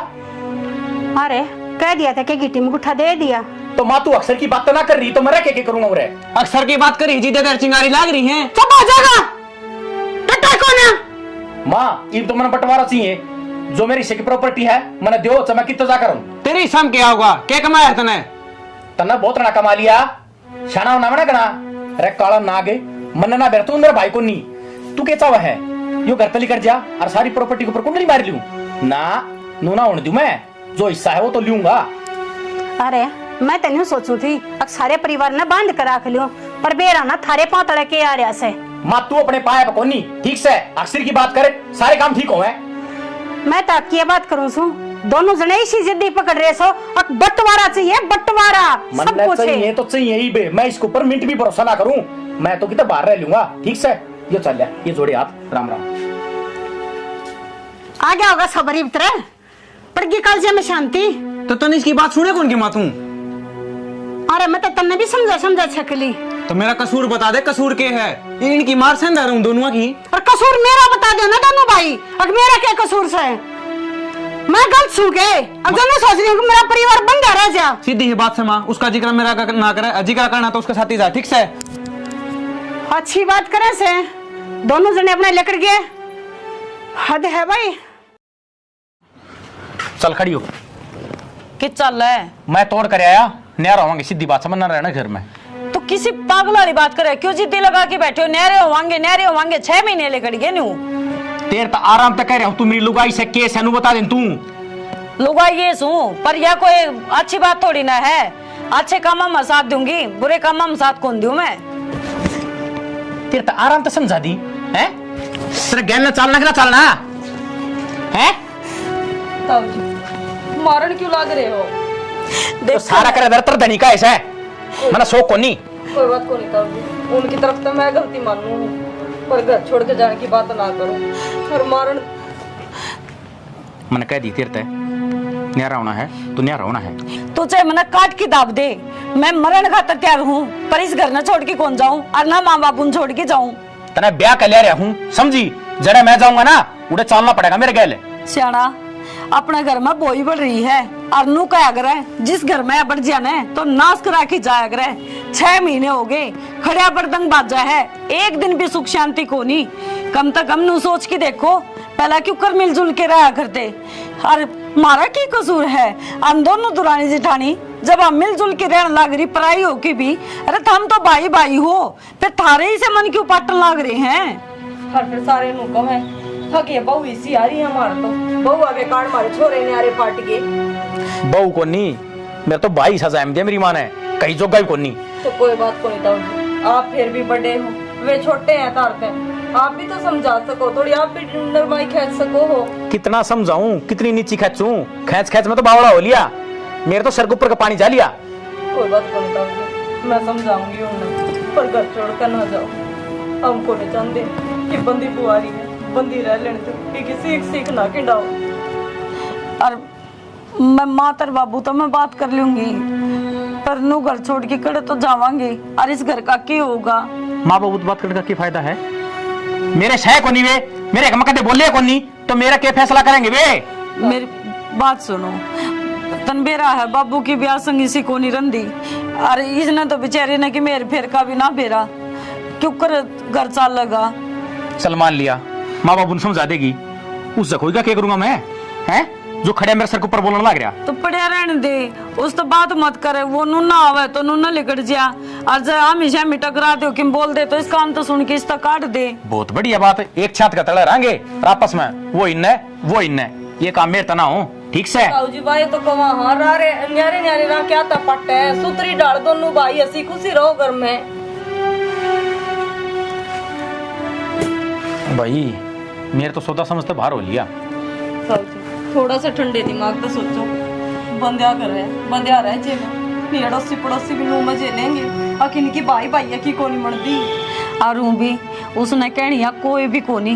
अरे कह दिया था कि गिट्टी में उठा दे दिया। तो माँ तू अक्सर की बात तो ना कर रही, तो मैं क्या करूंगा उरे? अक्सर की बात करी जी, देर चिंगारी लाग रही है। चुप हो जाएगा, टट्टा कौन है? माँ इन तो मैंने बंटवारा चाहिए, जो मेरी हिस्से की प्रॉपर्टी है मैंने दो चमा कितना जा करूं। तेरी सम क्या होगा, क्या कमाया तने? तना बहुत ना कमा लिया, शाना होना मना करा। अरे काला नाग मन ना बैठ, तू मेरा भाई को नहीं, तू क्या चावा है यो घर तली कर जा और सारी प्रॉपर्टी के ऊपर कुंडली मार लूं ना, नूना होने दूं मैं, जो हिस्सा है वो तो लूंगा। अरे मैं तेन सोचू थी अब सारे परिवार ने बांध कर रख लियो, पर बेरा ना थारे पातड़े के आ रहा से। माँ तू अपने पाए पकोनी ठीक से अक्सर की बात करे, सारे काम ठीक हो। मैं तो की बात करूं सु, दोनों जने इसी जिद्दी पकड़ रहे सो, अब बंटवारा चाहिए, बंटवारा सब कुछ चाहिए तो चाहिए ही बे, मैं इसके ऊपर मिनट भी भरोसा ना करूं, मैं तो कितना बाहर रह लूंगा ठीक से। ये चल लिया, ये जोड़े हाथ, राम राम। आ गया होगा सबरी उतरे पड़गी काल से में शांति। तो तने इसकी बात सुने कौन की माँ तू? अरे मैं तो तन्ने भी समझा छकली। तो मेरा कसूर बता दे, कसूर के है? इनकी मार से अंदर हूं दोनों की। और कसूर मेरा बता दो ना दोनों भाई, अब मेरा क्या कसूर से? मैं गलत सू के अब दोनों सोच रही हूँ कि मेरा परिवार बंद रह जा। सीधी ही बात से माँ, उसका जिक्र मेरा ना करे, जिक्र करना तो उसके साथ ही जा, ठीक से? अच्छी बात करे से दोनों जने अपने लेकर गए, हद है भाई। चल खड़ी हो। कि चल है मैं तोड़ कर आया, नया रहोगे, सीधी बात समझना रहना घर में। तो किसी पागल वाली बात करे, क्यों जिद्दी लगा के बैठे हो? नहरे होवांगे 6 महीने लेकर गए न्यू। तेरे तो आराम तक कह रहा हूं, तू मेरी लुगाई से केस है, बता दे तू। लुगाई ये सू, पर यह कोई अच्छी बात थोड़ी ना है। अच्छे काम में साथ दूंगी, बुरे काम में साथ कौन दूं मैं? तेरे तो आराम तो समझा दी है, तेरे गैल ना चलना है। मारन क्यों लाग रहे हो? तो सारा करे दर धनी का ऐसा है, मैंने शौक को नहीं। कोई बात को नहीं ताऊ, उनकी तरफ तो मैं गलती मानू, पर घर छोड़ के जाने की बात ना करो। और मारन मैंने कह दी तेरे न्यारा होना है तो न्यारा होना है। तो चाहे मना काट की दाब दे, मैं मरण खातर तैयार हूँ, पर इस घर न छोड़ के कौन जाऊँ, और ना माँ बाप छोड़ के जाऊँ। तने ब्याह कर लिया हूँ, समझी? जरा मैं जाऊंगा ना, उड़े चलना पड़ेगा मेरे गैल। सियाना अपने घर में बोई बढ़ रही है, और नू क्या करे, जिस घर में बढ़ जाना है तो नाश करा के जाया करे। 6 महीने हो गए खड़िया बर्दंग बाजा है, एक दिन भी सुख शांति को नहीं। कम तक हम नू सोच के देखो, पहला क्यों कर मिलजुल के रहा करते, और मारा की कसूर है? हम दोनों दुरानी जिठानी जब हम मिलजुल के रहने लग रही, पराई हो के भी, अरे हम तो भाई भाई हो, फिर थारे ही से मन क्यों पाटन लग रहे हैं? हर फिर सारे नु कहे थके बहू इसी आ रही है, हमारा तो बहू आगे काट मारे छोरे न्यारे पाट के। बहू को नहीं, मेरा तो भाई सजा दे मेरी माँ ने, कहीं जोगा को नहीं। तो कोई बात को नहीं ताऊ जी, आप फिर भी बड़े हो, वे छोटे हैं तारते, आप भी तो समझा सको थोड़ी, आप भी नरमाई खींच सको हो। कितना समझाऊं, कितनी नीची खींचूं, खींच में तो बावड़ा हो लिया, मेरे तो सर के ऊपर का पानी जा लिया। कोई बात को नहीं ताऊ जी, मैं समझाऊंगी उन्हें, पर घर छोड़ कर ना जाओ। हमको नहीं चाहते कि बंदी बुआरी है, बंदी रह लेने दो, कि सीख ना खिंडाओ। और मैं मातर बाबू तो मैं बात कर लूंगी, पर नू घर छोड़ के कड़े तो जावांगे, और इस घर का क्या होगा? माँ बाबू बात करने का क्या फायदा है? मेरे शह को नहीं वे, मेरे कदे बोले को नहीं, तो मेरा क्या फैसला करेंगे वे? मेरी बात सुनो, तन बेरा है बाबू की ब्याह संगी सी को नहीं रंदी, और इसने तो बेचारे ने कि मेरे फेर का भी ना बेरा, क्यों कर घर चाल लगा। चल मान लिया, माँ बाबू ने समझा देगी, उस जखोई का क्या करूंगा मैं? हैं जो खड़े मेरे सर के ऊपर बोलने लग रहा, तो पड़िया रहने दे, उस तो बात मत करे, वो नूना आवे तो नूना लिकट जा, और जब हमेशा टकरा दो कि बोल दे तो इस काम तो सुन के इसका काट दे। बहुत बढ़िया बात है, एक छात का तड़ा रहेंगे और आपस में वो इन्ने ये काम मेरे तना हो, ठीक से? जी भाई तो कमा हाँ रे न्यारे न्यारे रा क्या तपट है, सुतरी डाल दोनों भाई हंसी खुशी रहो घर में। भाई मेरे तो सोचा समझते बाहर हो लिया। थोड़ा सा ठंडे दिमाग तो सोचो, बंद्या कर रहे हैं, बंद्या रहे जे में अड़ोसी पड़ोसी भी मुंह में झेलेंगे, आखिर इनकी भाई भाई की कोनी मर्दी और भी उसने कहनिया कोई भी कोनी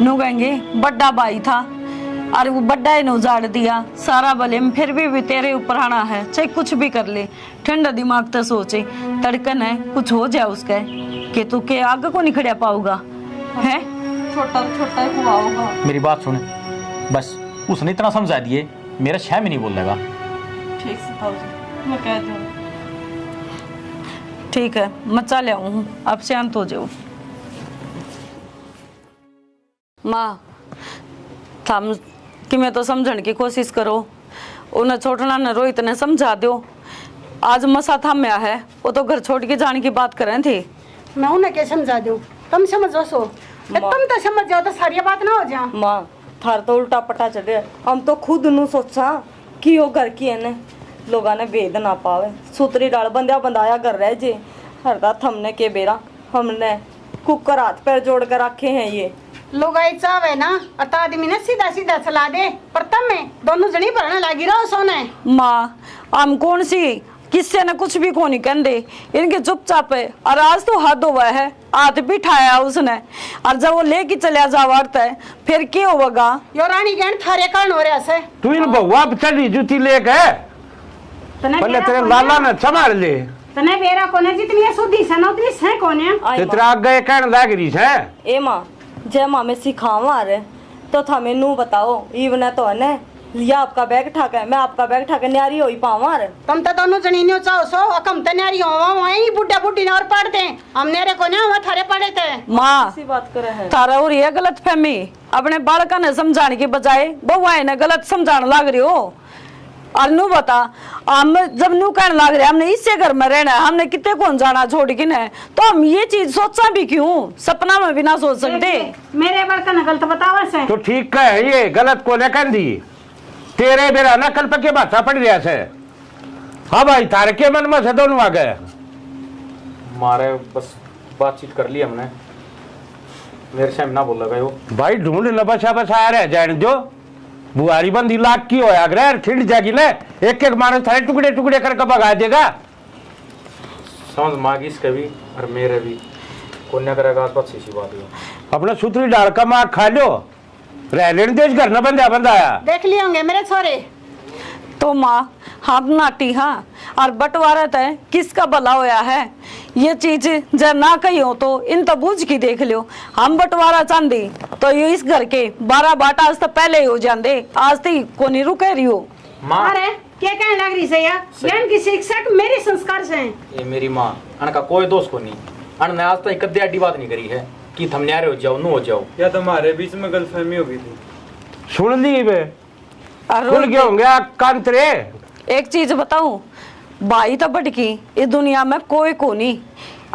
नू कहेंगे बड़ा भाई था और वो बड़ा ही उजाड़ दिया सारा भले में, फिर भी तेरे ऊपर आना है, चाहे कुछ भी कर ले। ठंडा दिमाग तो सोचे, तड़कन है कुछ हो जाए उसका कि तू के आगे को नहीं खड़ा पाऊगा है, छोटा छोटा ही हुआ होगा। मेरी बात सुन, बस उसने इतना समझा दिए, मेरा शह में नहीं बोल देगा। ठीक से मैं कहती हूँ, ठीक है मचा ले आऊँ, अब शांत हो जाओ। माँ थम कि मैं तो समझने की कोशिश करो, उन्हें छोड़ना न रोहित ने समझा दो। आज मसा थम्या है, वो तो घर छोड़ के जाने की बात कर रहे थे। मैं उन्हें क्या समझा दूं, तुम समझो सो, तुम तो समझ जाओ तो सारी बात ना हो जा। माँ थार तो उल्टा पटा चढ़े, हम तो खुद नु सोचा कि वो घर की है ने लोगा ने भेद ना पावे, सूतरी डाल बंदिया बंदाया कर रहे जे हरदा थमने के बेरा हमने कुकर हाथ पैर जोड़ कर रखे हैं। ये लोग आई चावे ना अता आदमी ने सीधा सीधा चला दे, पर तब में दोनों जनी भरने लगी रहो सोने। माँ हम कौन सी किससे न कुछ भी को नहीं कहते, इनके चुपचाप है। और आज तो हद हुआ है, हाथ भी ठाया उसने, और जब वो लेके चलिया जावड़ता है फिर क्या होगा। यो रानी गहन थारे कारण हो रहा है। तू इन बहुआ चढ़ी जूती लेके पहले तेरे लाला ने संभाल ले, तने बेरा कोने जितनी सुधी से ना उतनी से कोने तेरा आगे कहने लग रही है। ए माँ जय माँ में सिखावा रे तो थमें नू बताओ, इवन तो है लिया आपका बैग ठाके, मैं आपका बैग ठाके न्यारी हो ही पावा रे। तुम तो दोनों जनी ने चाहो सो अकम तो न्यारी हो वही बुड्ढा बुड्ढी ने और पढ़ते हम नेरे को ना वहाँ थारे पढ़े थे। माँ ऐसी बात करे है थारा और ये गलत फहमी, अपने बालका ने समझाने के बजाय बउआ ने गलत समझाने लग रही हो। और नू बता हम जब नू कहने लग रहे हमने इससे घर में रहना है, हमने कितने कौन जाना छोड़ के न, तो हम ये चीज सोचा भी क्यों, सपना में भी ना सोच सकते। मेरे बड़का ने गलत बतावा से तो ठीक है, ये गलत को लेकर दी तेरे मेरा ना कल पे के भाषा पड़ गया से। हाँ भाई तारे के मन में से दोनों आ गए, मारे बस बातचीत कर ली हमने, मेरे से ना बोला गया भाई ढूंढ न बसा बसा रह जाए जो बुआरी बंदी लाख की होया ग्रह ठिंड जाएगी ना, एक एक मानस थारे टुकड़े टुकड़े करके भगा देगा। समझ मांगी इसके भी और मेरे भी कोन्या करेगा अच्छी सी बात है। अपना सूत्री डाल का मार खा लो, रह लेने देश घर न बंदा बंदाया देख लिए होंगे मेरे छोरे। तो माँ हम नाटी हाँ और बंटवारा है किसका भला होया है, ये चीज जब ना कही हो तो इन तो बूझ की देख लियो। हम बंटवारा चांदी तो ये इस घर के 12 बाटा आज तो पहले ही हो जाते, आज तो को नहीं रुके रही हो। अरे क्या कहने लग रही से यार, ज्ञान की शिक्षक मेरे संस्कार से हैं। ये मेरी माँ अन का कोई दोस्त को नहीं, अन ने आज तक कदे अड्डी बात नहीं करी है कि थम न्यारे हो जाओ नु हो जाओ, या तुम्हारे बीच में गलतफहमी हो गई थी। सुन ली बे खुल गए होंगे कांतरे। एक चीज बताऊं, भाई तो बटकी इस दुनिया में कोई को नहीं,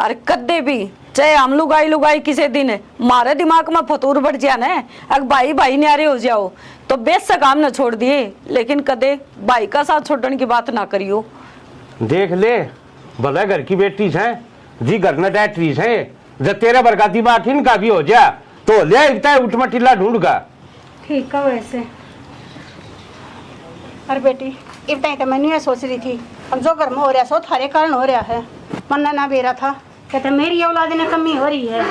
और कदे भी चाहे हम लुगाई लुगाई किसी दिन मारे दिमाग में फतूर बढ़ जाए ना, अगर भाई भाई न्यारे हो जाओ तो बेशक हम न छोड़ दिए, लेकिन कदे भाई का साथ छोड़ने की बात ना करियो। देख ले भले घर की बेटी है जी, घर में डैटरी है, जब तेरा बरका दिमाग इनका भी हो जा तो ले उठमटिला ढूंढ का। ठीक है वैसे। अरे बेटी इतना ही तो मैं ये सोच रही थी, अब जो घर में हो रहा सो थारे कारण हो रहा है, मन्ना ना बेरा था कहते मेरी औलाद में कमी हो रही है।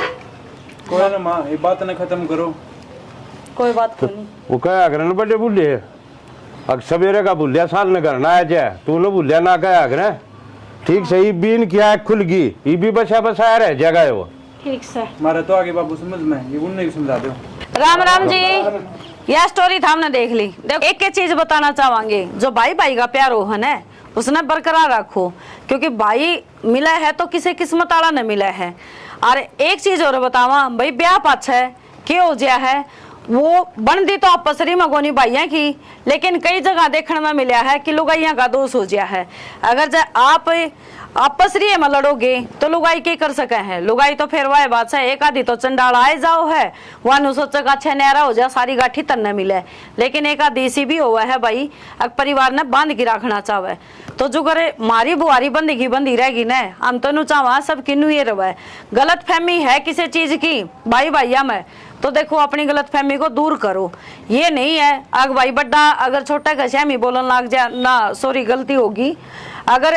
कोई ना माँ ये बात ना खत्म करो, कोई बात नहीं। वो क्या कर बड़े बुढ़े अब सवेरे का भूलिया साल न करना है जाए तू न भूलिया ना क्या कर ठीक सही बीन किया खुल गई, ये भी बसा बसाया रह जाएगा वो। ठीक से हमारा तो आगे बाबू समझ में ये उन्हें समझा दो। राम राम जी, यह स्टोरी था हमने देख ली। देखो एक चीज बताना चाहेंगे, जो भाई भाई का प्यार हो है ना उसने बरकरार रखो, क्योंकि भाई मिला है तो किसी किस्मत वाला न मिला है। और एक चीज और बतावा भाई, ब्याह पाछ है क्या हो गया है, वो बनती तो आपसरी में गोनी भाइया की, लेकिन कई जगह देखने में मिला है कि लुगाइया का दोष हो गया है। अगर जब आप आपसरी में लड़ोगे तो लुगाई क्या कर सके हैं, लुगाई तो फिर वह बात है, एक आधी तो चंडाल आए जाओ है, वह सोचा अच्छा नहरा हो जाए सारी गाठी तन न मिले, लेकिन एक आधी सी भी हुआ है भाई, अगर परिवार ने बांध के रखना चाहे तो जो करे मारी बुआरी बंदी रहेगी न, हम तो चाहवा सब किन्नू ये रवा। गलत फहमी है किसी चीज की भाई भाइया में तो देखो अपनी गलतफहमी को दूर करो। ये नहीं है अग भाई बड्डा अगर छोटा का श्यामी बोलन लग जाए ना, सॉरी गलती होगी, अगर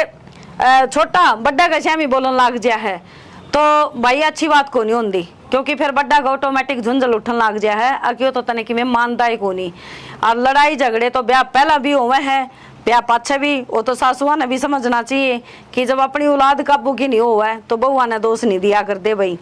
छोटा बड्डा का श्यामी बोलन लग जाए है तो भाई अच्छी बात को नहीं होती, क्योंकि फिर बड्डा का ऑटोमेटिक झुंझल उठन लग जाए है। अक्यों तो तने कि मैं मानता ही को नहीं। और लड़ाई झगड़े तो ब्याह पहला भी हुए है, ब्याह पाछे भी, वो तो सासुआ ने भी समझना चाहिए कि जब अपनी औलाद काबू की नहीं हुआ है तो बहुआ ने दोष नहीं दिया कर दे भाई।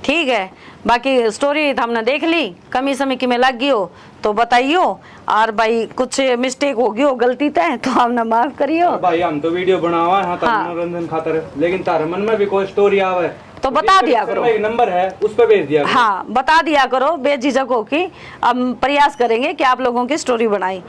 ठीक है, बाकी स्टोरी हमने देख ली, कमी समी की में लग गई हो तो बताइयो, और भाई कुछ मिस्टेक होगी हो गलती तय तो हमने माफ करियो। भाई हम तो वीडियो बनावा है मनोरंजन खातर, लेकिन तारे मन में भी कोई स्टोरी आवे तो बता दिया करो, एक नंबर है उस पर भेज दिया करो। हाँ बता दिया करो बेझिझक हो कि हम प्रयास करेंगे कि आप लोगों की स्टोरी बनाई।